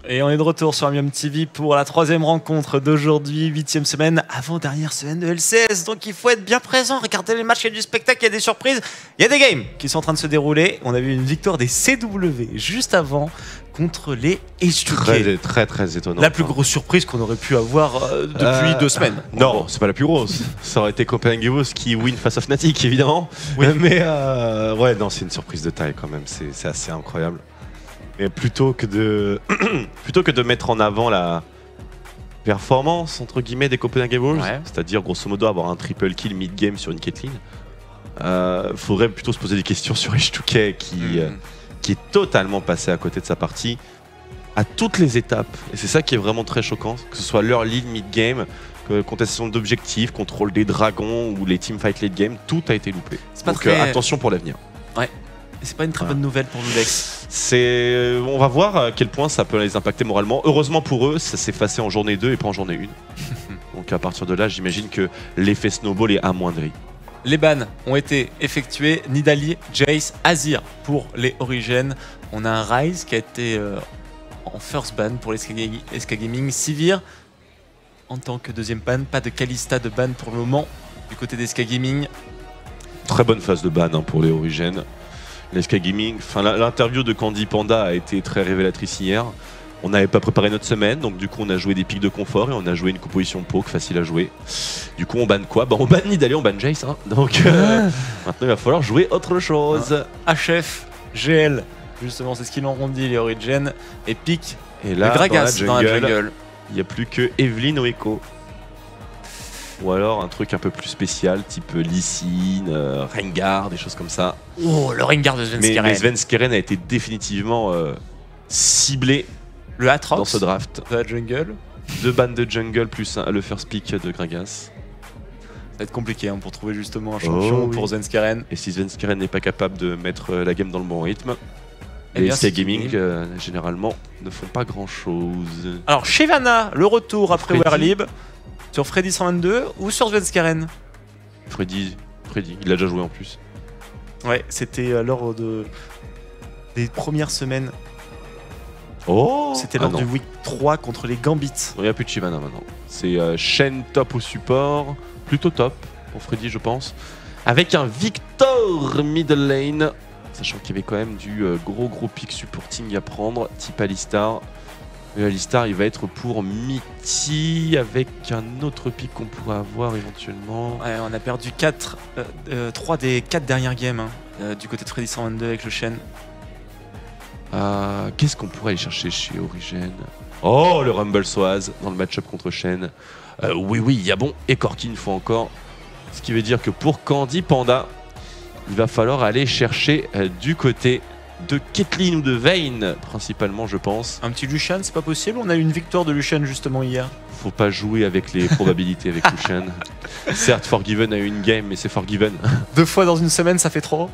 Et on est de retour sur Amium TV pour la 3e rencontre d'aujourd'hui, 8e semaine, avant-dernière semaine de LCS. Donc il faut être bien présent, regardez les matchs, il y a du spectacle, il y a des surprises, il y a des games qui sont en train de se dérouler. On a vu une victoire des CW juste avant contre les H2K. Très étonnant. La plus grosse surprise qu'on aurait pu avoir depuis 2 semaines. Non, c'est pas la plus grosse. Ça aurait été Copenhagen Evoes qui win face à Fnatic évidemment. Oui. Mais ouais, non, c'est une surprise de taille quand même, c'est assez incroyable. Mais plutôt que de mettre en avant la performance entre guillemets des Copenhagen Evoes, c'est-à-dire grosso modo avoir un triple kill mid-game sur une Caitlyn, faudrait plutôt se poser des questions sur H2K qui est totalement passé à côté de sa partie à toutes les étapes. Et c'est ça qui est vraiment très choquant, que ce soit leur lead mid-game, contestation d'objectifs, contrôle des dragons ou les teamfights late game, tout a été loupé. Donc attention pour l'avenir. Ouais. C'est pas une très bonne nouvelle pour Ludex. On va voir à quel point ça peut les impacter moralement. Heureusement pour eux, ça s'est effacé en journée 2 et pas en journée 1. Donc à partir de là, j'imagine que l'effet snowball est amoindri. Les bans ont été effectués. Nidalee, Jace, Azir pour les Origins. On a un Ryze qui a été en first ban pour les SK Gaming. Sivir en tant que deuxième ban. Pas de Kalista de ban pour le moment du côté des SK Gaming. Très bonne phase de ban pour les Origins. Les SK Gaming, l'interview de Candy Panda a été très révélatrice hier. On n'avait pas préparé notre semaine, donc du coup on a joué des pics de confort et on a joué une composition poke facile à jouer. Du coup on banne quoi? Bah on banne Nidalee, on banne Jace, hein. Donc maintenant il va falloir jouer autre chose. HF, GL, justement c'est ce qu'ils ont dit les Origin, et pic et là, le Gragas dans la jungle. Il n'y a plus que Evelyn ou Echo. Ou alors un truc un peu plus spécial, type Lee Sin, Rengar, des choses comme ça. Oh, le Rengar de Svenskeren. Mais Svenskeren a été définitivement ciblé le Atrox dans ce draft. De la jungle. 2 bandes de jungle plus le first pick de Gragas. Ça va être compliqué hein, pour trouver justement un champion pour Svenskeren. Et si Svenskeren n'est pas capable de mettre la game dans le bon rythme, les SK Gaming généralement ne font pas grand chose. Alors Shyvana, le retour après Werlib. Sur Freddy 122 ou sur Svenskeren? Freddy, il a déjà joué en plus. Ouais, c'était lors des premières semaines. Oh, c'était lors du week 3 contre les Gambits. Il n'y a plus de Shyvana maintenant. C'est Shen top au support, plutôt top pour Freddy je pense. Avec un Victor middle lane, sachant qu'il y avait quand même du gros pick supporting à prendre, type Alistar. Mais Alistar il va être pour Mitty avec un autre pick qu'on pourrait avoir éventuellement. Ouais, on a perdu 3 des 4 dernières games hein, du côté de Freddy 122 avec le Shen. Qu'est-ce qu'on pourrait aller chercher chez Origin? Oh, le Rumble Soaz dans le match-up contre Shen. Oui, il y a bon et Corki une fois encore. Ce qui veut dire que pour Candy Panda, il va falloir aller chercher du côté de Caitlyn ou de Vayne, principalement je pense. Un petit Lucian, c'est pas possible? On a eu une victoire de Lucian justement hier. Faut pas jouer avec les probabilités avec Lucian. Certes, Forgiven a eu une game, mais c'est Forgiven. 2 fois dans une semaine, ça fait trop.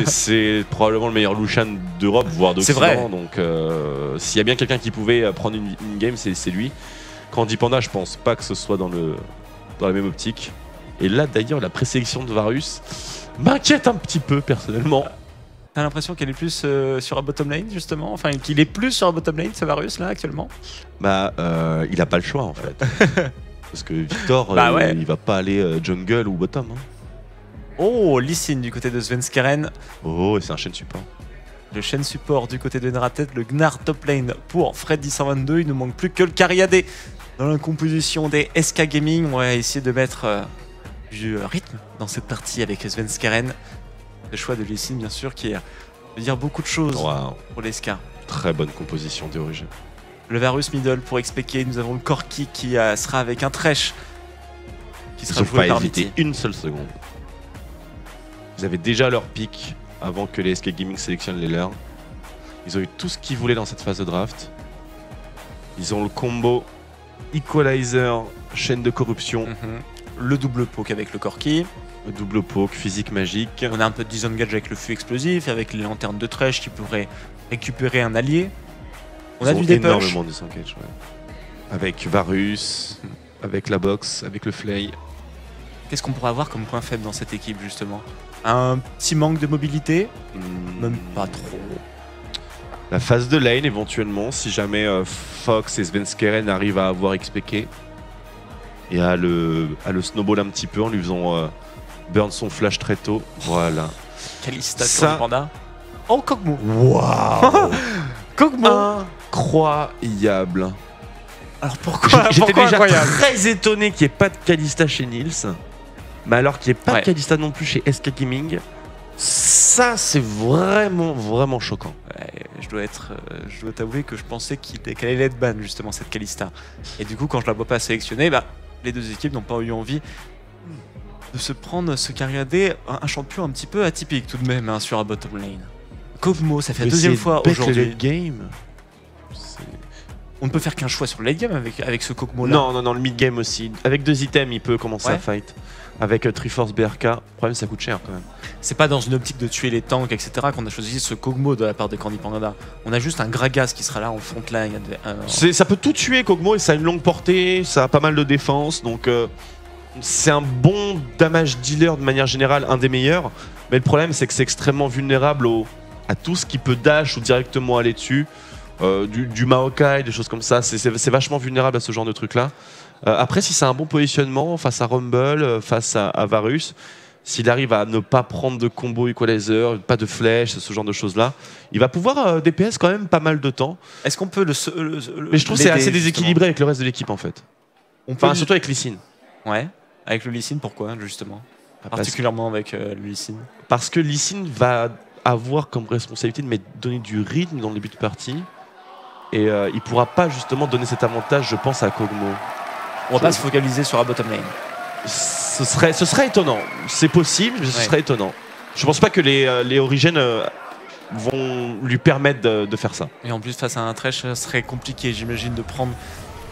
C'est probablement le meilleur Lucian d'Europe, voire d'Occident. Donc s'il y a bien quelqu'un qui pouvait prendre une game, c'est lui. Candy Panda, je pense pas que ce soit dans la même optique. Et là d'ailleurs, la présélection de Varus m'inquiète un petit peu personnellement. T'as l'impression qu'elle est plus sur la bottom lane justement? Enfin qu'il est plus sur la bottom lane ce Varus là actuellement? Bah il a pas le choix en fait. Parce que Victor il va pas aller jungle ou bottom hein. Oh, Lee Sin du côté de Svenskeren. Oh, c'est un Shen support. Le Shen support du côté de Neratet, le Gnar top lane pour Freddy 122. Il ne manque plus que le Cariadé dans la composition des SK Gaming. On va essayer de mettre du rythme dans cette partie avec Svenskeren. Le choix de Lee Sin, bien sûr, qui veut dire beaucoup de choses pour les SK. Très bonne composition d'origine. Le Varus middle pour expliquer. Nous avons le Corki qui sera avec un Thresh qui sera joué par Mitty. Une seule seconde. Ils avaient déjà leur pick avant que les SK Gaming sélectionnent les leurs. Ils ont eu tout ce qu'ils voulaient dans cette phase de draft. Ils ont le combo Equalizer, chaîne de corruption. Le double poke avec le Corki. Le double poke, physique magique. On a un peu de disengage avec le feu explosif, avec les lanternes de Thresh qui pourraient récupérer un allié. On a du dépush. Énormément de disengage, avec Varus, avec la box, avec le Flay. Qu'est-ce qu'on pourrait avoir comme point faible dans cette équipe justement? Un petit manque de mobilité? Même pas trop. La phase de lane éventuellement, si jamais Fox et Svenskeren arrivent à avoir XPK. Et à le snowball un petit peu en lui faisant burn son flash très tôt. Voilà. Kalista sur le panda. Oh, Kog'Maw. Waouh. Kog'Maw. Incroyable. Alors pourquoi? J'étais déjà très étonné qu'il n'y ait pas de Kalista chez Nils. Mais alors qu'il n'y ait pas de Kalista non plus chez SK Gaming, ça c'est vraiment choquant. Ouais, je dois t'avouer que je pensais qu'elle allait être ban justement cette Kalista. Et du coup quand je la vois pas sélectionnée, les deux équipes n'ont pas eu envie de se prendre ce Cariadé, un champion un petit peu atypique tout de même sur la bottom lane. Kog'Maw, ça fait la deuxième fois aujourd'hui. On ne peut faire qu'un choix sur le late game avec ce Kog'Maw là. Non, le mid game aussi. Avec 2 items, il peut commencer à fight. Avec Triforce BRK, le problème ça coûte cher quand même. C'est pas dans une optique de tuer les tanks, etc. qu'on a choisi ce Kog'Maw de la part de Candy Panda. On a juste un Gragas qui sera là en front line. Ça peut tout tuer Kog'Maw et ça a une longue portée, ça a pas mal de défense, donc c'est un bon damage dealer de manière générale, un des meilleurs. Mais le problème c'est que c'est extrêmement vulnérable à tout ce qui peut dash ou directement aller dessus. Du Maokai, des choses comme ça, c'est vachement vulnérable à ce genre de trucs là. Après si c'est un bon positionnement face à Rumble, face à Varus, s'il arrive à ne pas prendre de combo equalizer, pas de flèches, ce genre de choses-là, il va pouvoir DPS quand même pas mal de temps. Est-ce qu'on peut Mais je trouve que c'est assez déséquilibré avec le reste de l'équipe en fait. Enfin, surtout avec Lee Sin. Ouais, avec le Lee Sin, pourquoi justement? Particulièrement avec le Lee Sin. Parce que Lee Sin va avoir comme responsabilité de donner du rythme dans le début de partie. Et il pourra pas justement donner cet avantage, je pense, à Kog'Maw. On va pas se focaliser sur la bottom lane. Ce serait étonnant. C'est possible, mais ce serait étonnant. Je pense pas que les Origins vont lui permettre de faire ça. Et en plus, face à un Thresh, ce serait compliqué, j'imagine, de prendre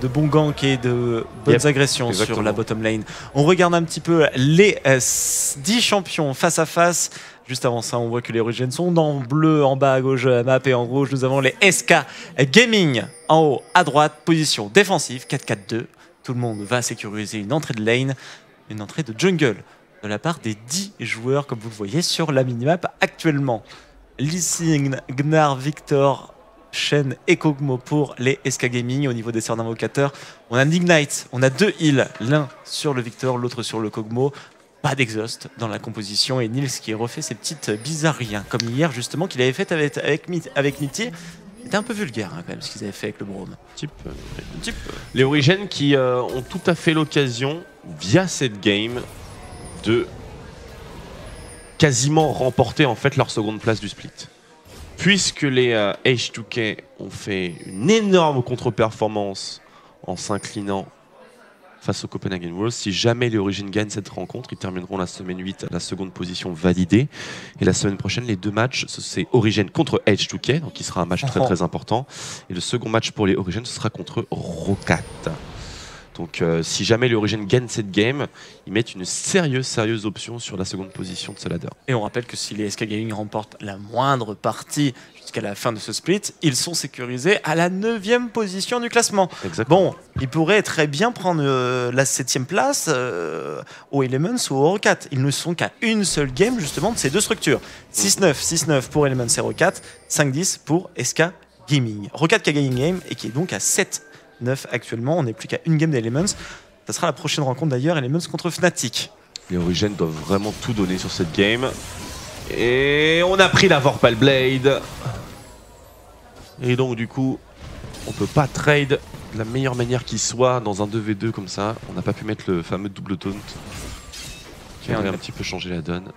de bons ganks et de bonnes agressions sur la bottom lane. On regarde un petit peu les 10 champions face à face. Juste avant ça, on voit que les Origins sont en bleu en bas à gauche de la map et en rouge, nous avons les SK Gaming en haut à droite, position défensive 4-4-2. Tout le monde va sécuriser une entrée de lane, une entrée de jungle de la part des 10 joueurs comme vous le voyez sur la minimap actuellement. Lee Sin, Gnar, Victor, Shen et Kog'Maw pour les SK Gaming. Au niveau des sorts d'invocateurs, on a Ignite, on a 2 heals, l'un sur le Victor, l'autre sur le Kog'Maw. Pas d'exhaust dans la composition et Nils qui refait ses petites bizarreries, hein, comme hier justement qu'il avait fait avec Nitty. C'était un peu vulgaire hein, quand même ce qu'ils avaient fait avec le Braum. Les Origins qui ont tout à fait l'occasion, via cette game, de quasiment remporter en fait leur seconde place du split. Puisque les H2K ont fait une énorme contre-performance en s'inclinant face au Copenhagen Wolves. Si jamais les Origins gagnent cette rencontre, ils termineront la semaine 8 à la seconde position validée. Et la semaine prochaine, les 2 matchs, c'est Origins contre H2K, donc qui sera un match très important. Et le second match pour les Origins, ce sera contre Rocat. Donc si jamais les Origins gagnent cette game, ils mettent une sérieuse option sur la seconde position de ce ladder. Et on rappelle que si les SK Gaming remportent la moindre partie jusqu'à la fin de ce split, ils sont sécurisés à la 9e position du classement. Exactement. Bon, ils pourraient très bien prendre la 7e place aux Elements ou aux Rocat. Ils ne sont qu'à une seule game justement de ces deux structures. 6-9 pour Elements et Rocat, 5-10 pour SK Gaming. Rocat qui a gagné une game et qui est donc à 7-9 actuellement. On n'est plus qu'à une game d'Elements. Ça sera la prochaine rencontre d'ailleurs, Elements contre Fnatic. Les Origins doivent vraiment tout donner sur cette game. Et on a pris la Vorpal Blade. Et donc du coup, on peut pas trade de la meilleure manière qui soit dans un 2v2 comme ça. On n'a pas pu mettre le fameux double taunt qui aurait un petit peu changé la donne.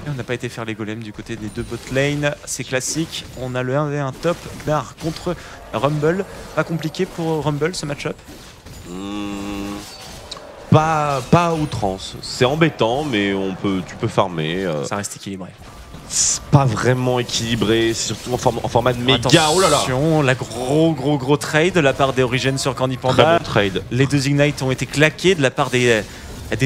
Et on n'a pas été faire les golems du côté des deux bot lane, c'est classique. On a le 1v1 top, Gnar contre Rumble. Pas compliqué pour Rumble ce match-up? Pas à outrance. C'est embêtant, mais tu peux farmer. Ça reste équilibré. C'est pas vraiment équilibré, c'est surtout en format de méga. Attention, oh là là, la gros trade de la part des Origins sur Candy Panda. Très bon trade. Les deux Ignites ont été claqués de la part des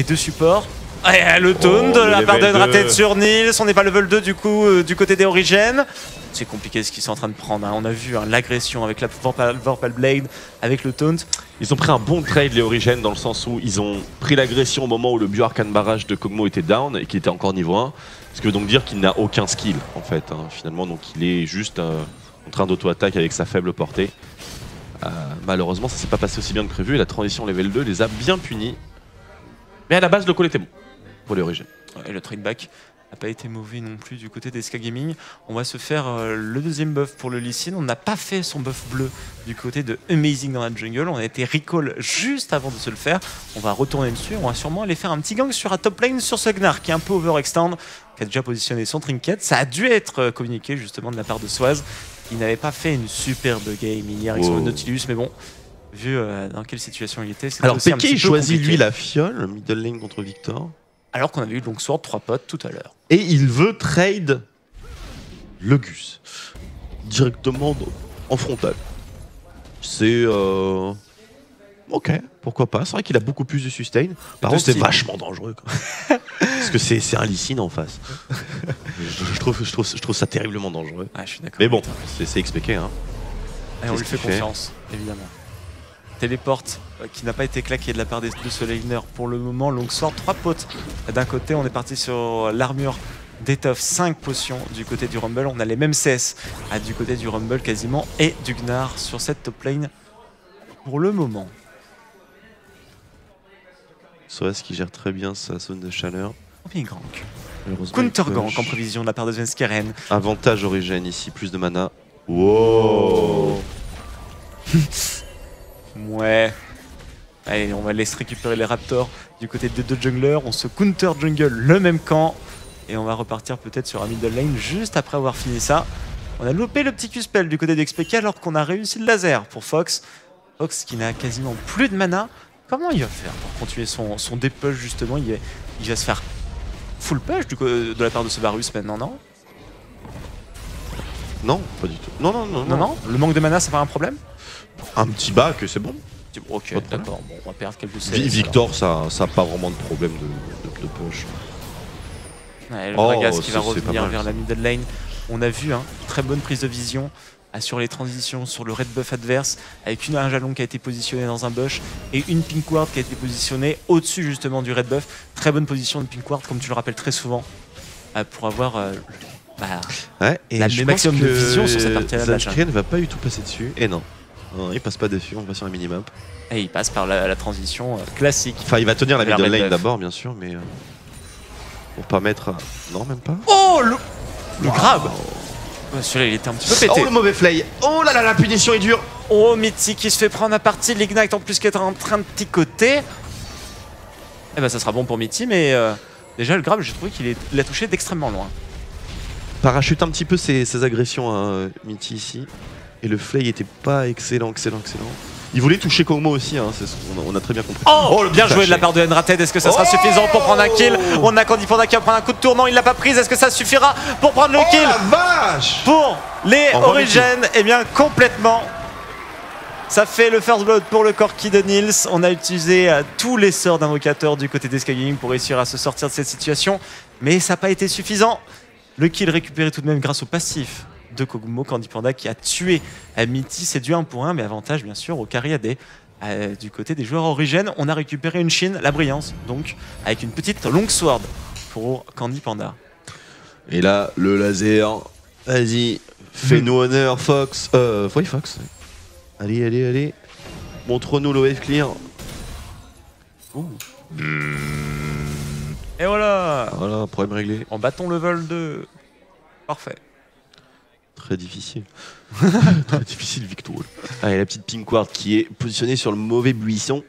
deux supports. Et le taunt de la part d'Unrated sur Nils. On n'est pas level 2 du coup du côté des Origins. C'est compliqué ce qu'ils sont en train de prendre. Hein. On a vu l'agression avec la Vorpal Blade, avec le taunt. Ils ont pris un bon trade les Origins dans le sens où ils ont pris l'agression au moment où le Bioarcane Barrage de Kog'Maw était down et qu'il était encore niveau 1. Ce qui veut donc dire qu'il n'a aucun skill en fait hein, finalement. Donc il est juste en train d'auto-attaque avec sa faible portée. Malheureusement ça s'est pas passé aussi bien que prévu et la transition level 2 les a bien punis. Mais à la base le call était bon pour les Origins. Et le trade back n'a pas été mauvais non plus du côté des SK Gaming. On va se faire le deuxième buff pour le Lee Sin. On n'a pas fait son buff bleu du côté de Amazing dans la jungle. On a été recall juste avant de se le faire. On va retourner dessus. On va sûrement aller faire un petit gang sur la top lane sur ce Gnar qui est un peu overextend, qui a déjà positionné son trinket. Ça a dû être communiqué justement de la part de Swaz. Il n'avait pas fait une superbe game hier avec son Nautilus, mais bon, vu dans quelle situation il était, c'est alors aussi Peke choisit lui la fiole, middle lane contre Victor. Alors qu'on avait eu Longsword 3 potes tout à l'heure. Et il veut trade le Gus directement en frontal. C'est ok, pourquoi pas. C'est vrai qu'il a beaucoup plus de sustain. Par contre, c'est vachement dangereux. Parce que c'est un Lee Sin en face. je trouve ça terriblement dangereux. Ah, je suis d'accord. Mais bon, c'est expliqué. Hein. Et on lui fait confiance, évidemment. Téléporte qui n'a pas été claqué de la part de ce laner pour le moment. Longsword 3 potes. D'un côté, on est parti sur l'armure d'étoffe 5 potions du côté du Rumble. On a les mêmes CS du côté du Rumble quasiment et du Gnar sur cette top lane pour le moment. Soaz qui gère très bien sa zone de chaleur. Premier gank. Malheureusement, Counter il gank push. en prévision de la part de Svenskeren. Avantage Origin ici, plus de mana. Wow. Ouais. Allez, on va laisser récupérer les Raptors du côté des deux junglers. On se counter jungle le même camp. Et on va repartir peut-être sur un middle lane juste après avoir fini ça. On a loupé le petit Q-spell du côté d'XPK alors qu'on a réussi le laser pour Fox. Fox qui n'a quasiment plus de mana. Comment il va faire pour continuer son dépush justement? Il va se faire full push de la part de ce Varus maintenant, non? Non, pas du tout. Non. Le manque de mana, c'est pas un problème? Un petit bac, c'est bon. Ok, Pas de problème. d'accord. Bon, on va perdre quelques CS. Victor, ça a pas vraiment de problème de push. Ouais, le Oh, Gragas qui va c'est pas revenir mal, vers ça. la middle lane. On a vu très bonne prise de vision sur les transitions, sur le red buff adverse, avec un jalon qui a été positionné dans un bush et une pink ward qui a été positionnée au-dessus justement du red buff. Très bonne position de pink ward, comme tu le rappelles très souvent, pour avoir Ouais, et le je maximum pense de vision sur cette que partie-là de la Zal'Kreen va pas du tout passer dessus. Et non. Non, il passe pas dessus, on va sur la minimap. Et il passe par la transition classique. Enfin, il va tenir la Vers middle red lane buff. d'abord, bien sûr, mais pour pas mettre. Non, même pas. Oh, le grab. Celui-là, il était un petit peu pété. Oh, le mauvais flay. Oh là là, la punition est dure. Oh, Mitty qui se fait prendre à partie, l'Ignite en plus qui est en train de ticoter. Eh ben ça sera bon pour Mitty, mais déjà le grab, j'ai trouvé qu'il l'a touché d'extrêmement loin. Parachute un petit peu ses agressions à Mitty ici. Et le flay était pas excellent. Il voulait toucher Kog'Maw aussi, c'est ce qu'on a très bien compris. Oh, le bien joué de la flashé. part de Nrated, est-ce que ça sera suffisant pour prendre un kill? On a Candy Panda qui va prendre un coup de tournant, il l'a pas prise, est-ce que ça suffira pour prendre le Oh kill? la vache. Pour les Au revoir, Origins, eh bien complètement. Ça fait le first blood pour le Corki de Nils. On a utilisé tous les sorts d'invocateurs du côté d'SK Gaming pour réussir à se sortir de cette situation. Mais ça n'a pas été suffisant. Le kill récupéré tout de même grâce au passif de Kog'Maw, Candy Panda qui a tué Mitty. C'est du 1 pour 1, mais avantage bien sûr au Cariadé. Du côté des joueurs Origins, on a récupéré une Shin, la brillance, donc avec une petite long sword pour Candy Panda. Et là, le laser. Vas-y, fais-nous honneur, Fox. Oui, Fox. Allez. Montre-nous le wave clear. Et voilà, Voilà, problème réglé. en bâton level 2. Parfait. Très difficile. Très difficile, Victor. Allez, la petite pink ward qui est positionnée sur le mauvais buisson.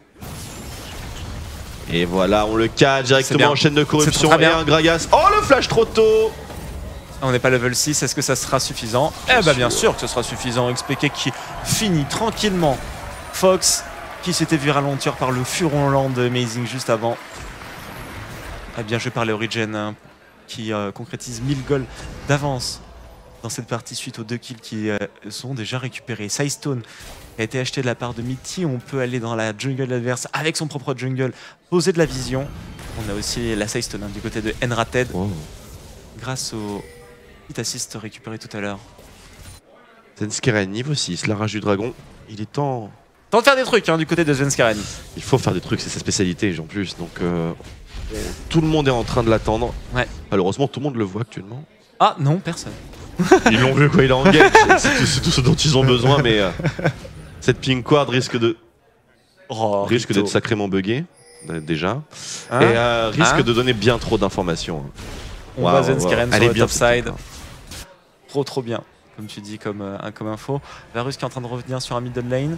Et voilà, on le catch directement en chaîne de corruption. très bien. Et un Gragas. Oh, le flash trop tôt. On n'est pas level 6, est-ce que ça sera suffisant? Eh bah bien sûr que ce sera suffisant. XPK qui finit tranquillement Fox qui s'était vu ralentir par le Furon Land de Amazing juste avant. Bien joué par les Origins qui concrétise 1000 goals d'avance dans cette partie suite aux 2 kills qui sont déjà récupérés. Sidestone a été acheté de la part de Mitty. On peut aller dans la jungle adverse avec son propre jungle, poser de la vision. On a aussi la Sidestone du côté de Nrated grâce au petit assist récupéré tout à l'heure. Svenskeren niveau 6, la rage du dragon. Il est temps. Temps de faire des trucs du côté de Svenskeren. Il faut faire des trucs, c'est sa spécialité en plus. Donc tout le monde est en train de l'attendre. Ouais. Malheureusement, tout le monde le voit actuellement. Ah non, personne. Ils l'ont vu quoi, il est en game. C'est tout ce dont ils ont besoin, mais cette pink ward risque d'être sacrément buggée déjà. Et risque de donner bien trop d'informations. On voit Svenskeren sur le top side. Hein. Trop bien, comme tu dis, comme info. Varus qui est en train de revenir sur un middle lane.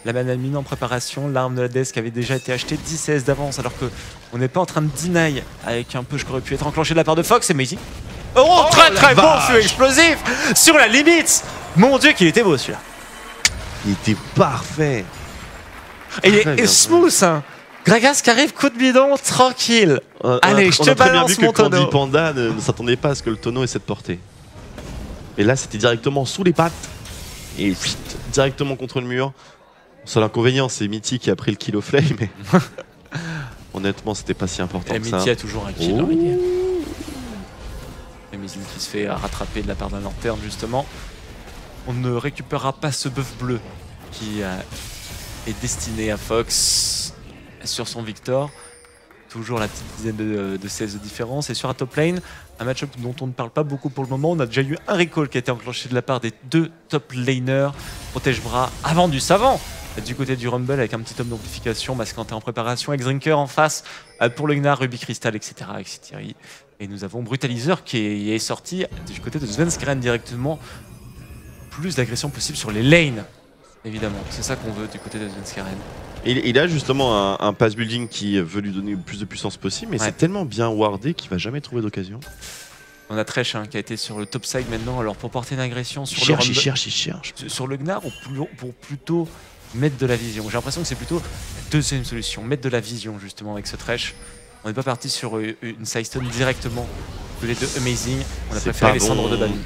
La manamine en préparation, l'arme de la desk avait déjà été achetée 10 CS d'avance alors qu'on n'est pas en train de deny avec un push qui aurait pu être enclenché de la part de Fox. C'est Amazing. Oh, très bon feu explosif sur la limite. Mon dieu qu'il était beau celui-là. Il était parfait. Et smooth Gragas qui arrive, coup de bidon, tranquille. Allez, je te balance mon tonneau. Candy Panda ne s'attendait pas à ce que le tonneau ait cette portée. Et là, c'était directement sous les pattes. Et directement contre le mur. Seul inconvénient, c'est Mitty qui a pris le kill au flame. Mais honnêtement, c'était pas si important que ça. Mitty a toujours un kill. Amazing qui se fait rattraper de la part d'un lanterne, justement. On ne récupérera pas ce buff bleu qui est destiné à Fox sur son Victor. Toujours la petite dizaine de CS de différence. Et sur un top lane, un match-up dont on ne parle pas beaucoup pour le moment. On a déjà eu un recall qui a été enclenché de la part des 2 top laners. Protège bras avant du savant du côté du Rumble avec un petit homme d'amplification, Masquanté en préparation, X-Drinker en face pour le Gnar, Ruby Crystal, etc. etc. Et nous avons Brutalizer qui est sorti du côté de Svenskeren directement. Plus d'agression possible sur les lanes, évidemment. C'est ça qu'on veut du côté de Svenskeren. Il a justement un pass building qui veut lui donner le plus de puissance possible, mais c'est tellement bien wardé qu'il va jamais trouver d'occasion. On a Thresh qui a été sur le top side maintenant, alors pour porter une agression sur il cherche. Sur le Gnar, pour plutôt mettre de la vision. J'ai l'impression que c'est plutôt la deuxième solution, mettre de la vision justement avec ce Thresh. On n'est pas parti sur une sidestone directement de les deux Amazing, on a préféré les cendres de Bami.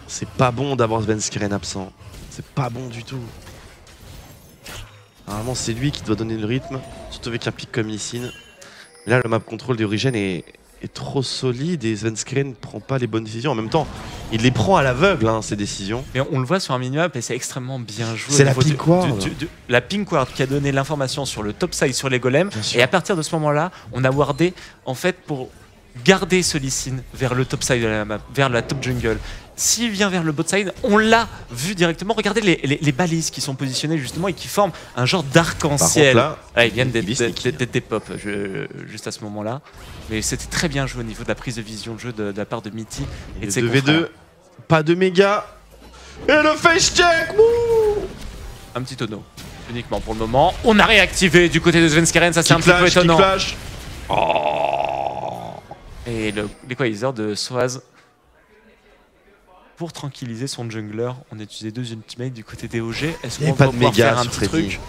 C'est pas bon d'avoir Svenskeren absent, c'est pas bon du tout. Normalement c'est lui qui doit donner le rythme, surtout avec un pic comme Issyn. Là le map control d'Origen est trop solide et Svenskeren ne prend pas les bonnes décisions. En même temps, il les prend à l'aveugle, hein, ces décisions. Mais on le voit sur un minimap et c'est extrêmement bien joué. C'est la pink ward. La pink ward qui a donné l'information sur le top side sur les golems. Et à partir de ce moment-là, on a wardé en fait pour garder ce Lee Sin vers le top side de la map, vers la top jungle. S'il vient vers le bot side, on l'a vu directement. Regardez les balises qui sont positionnées justement et qui forment un genre d'arc-en-ciel. Ils viennent d'être des pop juste à ce moment-là. Mais c'était très bien joué au niveau de la prise de vision de jeu de la part de Mitty et de ses confrères. 2v2, pas de méga. Et le face check. Un petit tonneau, uniquement pour le moment. On a réactivé du côté de Svenskeren, ça c'est un petit peu étonnant. Et l'équalizer de Soaz. Pour tranquilliser son jungler, on a utilisé 2 ultimates du côté des OG. Est-ce qu'on va pouvoir faire un petit truc?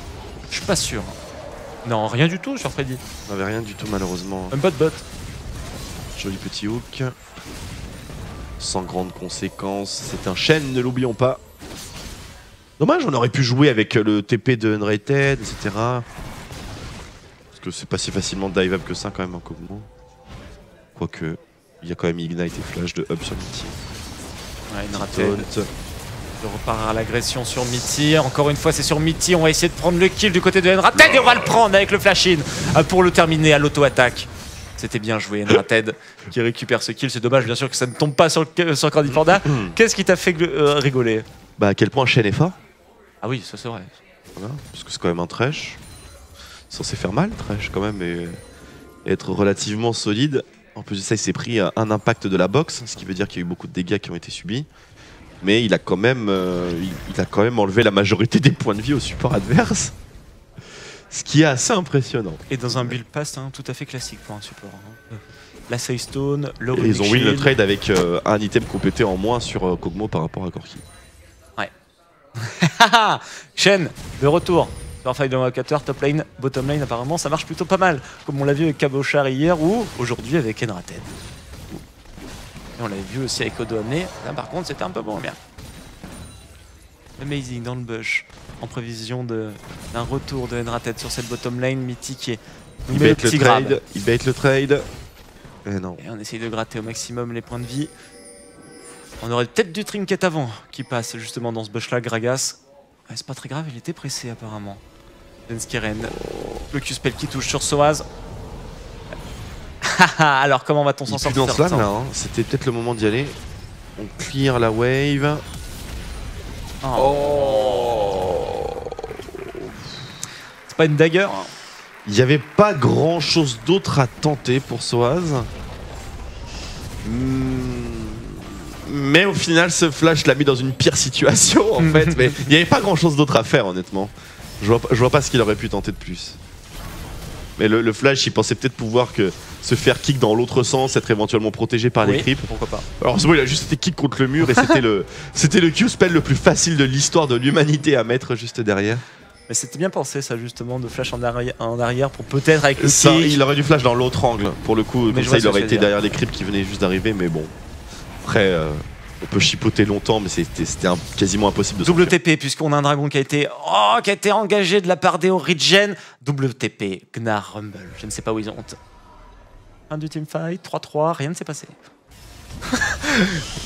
Je suis pas sûr. Non, rien du tout sur Freddy. On n'avait rien du tout malheureusement. Un bot. Joli petit hook. Sans grande conséquence. C'est un Shen, ne l'oublions pas. Dommage, on aurait pu jouer avec le TP de Unrated, etc. Parce que c'est pas si facilement dive up que ça quand même en Kog'Maw. Quoique, il y a quand même Ignite et Flash de up sur Mitty. Ouais, Unrated. Je repars à l'agression sur Mitty. Encore une fois, c'est sur Mitty. On va essayer de prendre le kill du côté de Unrated et on va le prendre avec le flash-in pour le terminer à l'auto-attaque. C'était bien joué, Unrated qui récupère ce kill. C'est dommage, bien sûr, que ça ne tombe pas sur Candy Panda. Qu'est-ce qui t'a fait rigoler? Bah, à quel point Shen est fort. Ah oui, ça c'est vrai. Voilà, parce que c'est quand même un Thresh. Censé faire mal, Thresh, quand même, et être relativement solide. En plus de ça, il s'est pris un impact de la box, ce qui veut dire qu'il y a eu beaucoup de dégâts qui ont été subis. Mais il a quand même, enlevé la majorité des points de vie au support adverse. Ce qui est assez impressionnant. Et dans un build pass tout à fait classique pour un support. La Save Stone, le et ils ont win le trade avec un item complété en moins sur Kog'Maw par rapport à Corki. Ouais. Shen, de retour. Sur Fight Invocator, top lane, bottom lane, apparemment ça marche plutôt pas mal. Comme on l'a vu avec Cabochard hier ou aujourd'hui avec Unrated. Et on l'avait vu aussi avec Odo Omni. Là par contre c'était un peu moins bien. Amazing dans le bush. En prévision d'un retour de Unrated sur cette bottom lane. Mitty qui est il bait le trade. Il bait le trade. Et non. Et on essaye de gratter au maximum les points de vie. On aurait peut-être du trinket avant qui passe justement dans ce bush là, Gragas. Ouais, c'est pas très grave, il était pressé apparemment. Svenskeren, le Q-spell qui touche sur Soaz. Alors comment va-t-on s'en sortir dans slam, là, hein. C'était peut-être le moment d'y aller. On clear la wave. C'est pas une dagger. Il n'y avait pas grand chose d'autre à tenter pour Soaz. Mais au final, ce flash l'a mis dans une pire situation en fait. Mais il n'y avait pas grand chose d'autre à faire honnêtement. Je vois pas ce qu'il aurait pu tenter de plus. Mais le flash, il pensait peut-être pouvoir se faire kick dans l'autre sens, être éventuellement protégé par les creeps. Pourquoi pas. Alors c'est bon, il a juste été kick contre le mur et c'était le Q-spell le plus facile de l'histoire de l'humanité à mettre juste derrière. Mais c'était bien pensé ça justement, de flash en arrière pour peut-être avec le ça, kick. il aurait dû flash dans l'autre angle pour le coup. Comme ça, il aurait été derrière les creeps qui venaient juste d'arriver, mais bon. Après, on peut chipoter longtemps, mais c'était quasiment impossible de double TP, puisqu'on a un dragon qui a été engagé de la part des Origen. Double TP, Gnar Rumble. Je ne sais pas où ils ont. Fin du teamfight, 3-3, rien ne s'est passé.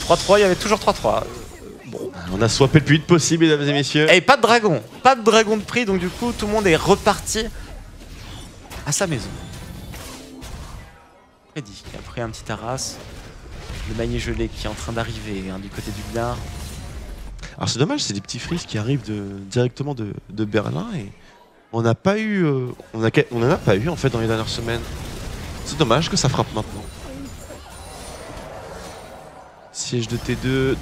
3-3, il y avait toujours 3-3. Bon. On a swappé le plus vite possible, mesdames et messieurs. Et pas de dragon de prix, donc du coup, tout le monde est reparti à sa maison. Freddy qui a pris un petit Taras. Le Magné gelé qui est en train d'arriver du côté du Gnar. Alors c'est dommage, c'est des petits frises qui arrivent directement de Berlin et on n'a pas eu, on en a pas eu en fait dans les dernières semaines. C'est dommage que ça frappe maintenant. Siège de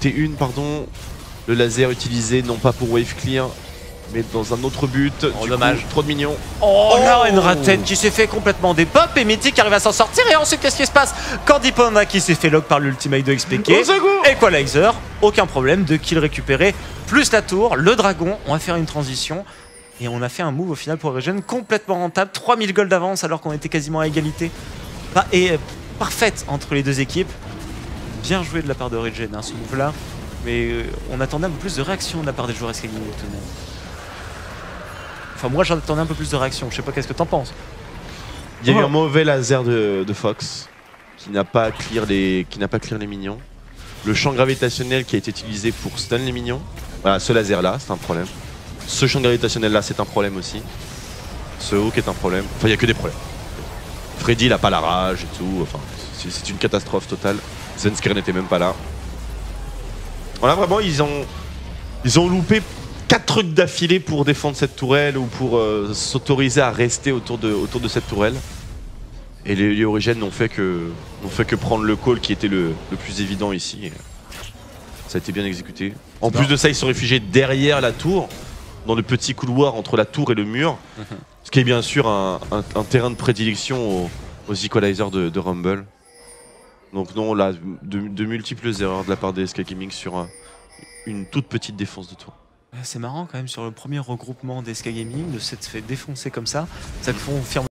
T1 pardon. Le laser utilisé non pas pour wave clear, mais dans un autre but. Oh, dommage. Trop de mignons. Oh là, Enraten qui s'est fait complètement des pop et Mythic arrive à s'en sortir. Et ensuite, qu'est-ce qui se passe? Candy Panda qui s'est fait lock par l'ultimate de XPK. Equalizer, aucun problème, 2 kills récupérés, plus la tour, le dragon. On va faire une transition. Et on a fait un move au final pour Regen complètement rentable. 3000 gold d'avance alors qu'on était quasiment à égalité. Et parfaite entre les deux équipes. Bien joué de la part de Regen, hein, ce move-là. Mais on attendait un peu plus de réaction de la part des joueurs SK Gaming tout de même. Enfin, moi j'en attendais un peu plus de réaction. Je sais pas qu'est-ce que t'en penses. Il y a eu un mauvais laser de Fox qui n'a pas clear les minions. Le champ gravitationnel qui a été utilisé pour stun les minions. Voilà, ce laser-là, c'est un problème. Ce champ gravitationnel-là, c'est un problème aussi. Ce hook est un problème. Enfin, il n'y a que des problèmes. Freddy, il n'a pas la rage et tout. Enfin, c'est une catastrophe totale. Zensker n'était même pas là. Voilà, vraiment, ils ont loupé 4 trucs d'affilée pour défendre cette tourelle ou pour s'autoriser à rester autour de cette tourelle. Et les Origènes n'ont fait que prendre le call qui était le plus évident ici. Et ça a été bien exécuté. En plus de ça, ils sont réfugiés derrière la tour, dans le petit couloir entre la tour et le mur. Ce qui est bien sûr un terrain de prédilection aux equalizers de Rumble. Donc non, là, de multiples erreurs de la part des SK Gaming sur une toute petite défense de tour. C'est marrant quand même sur le premier regroupement des SK Gaming de s'être fait défoncer comme ça. Ça confirme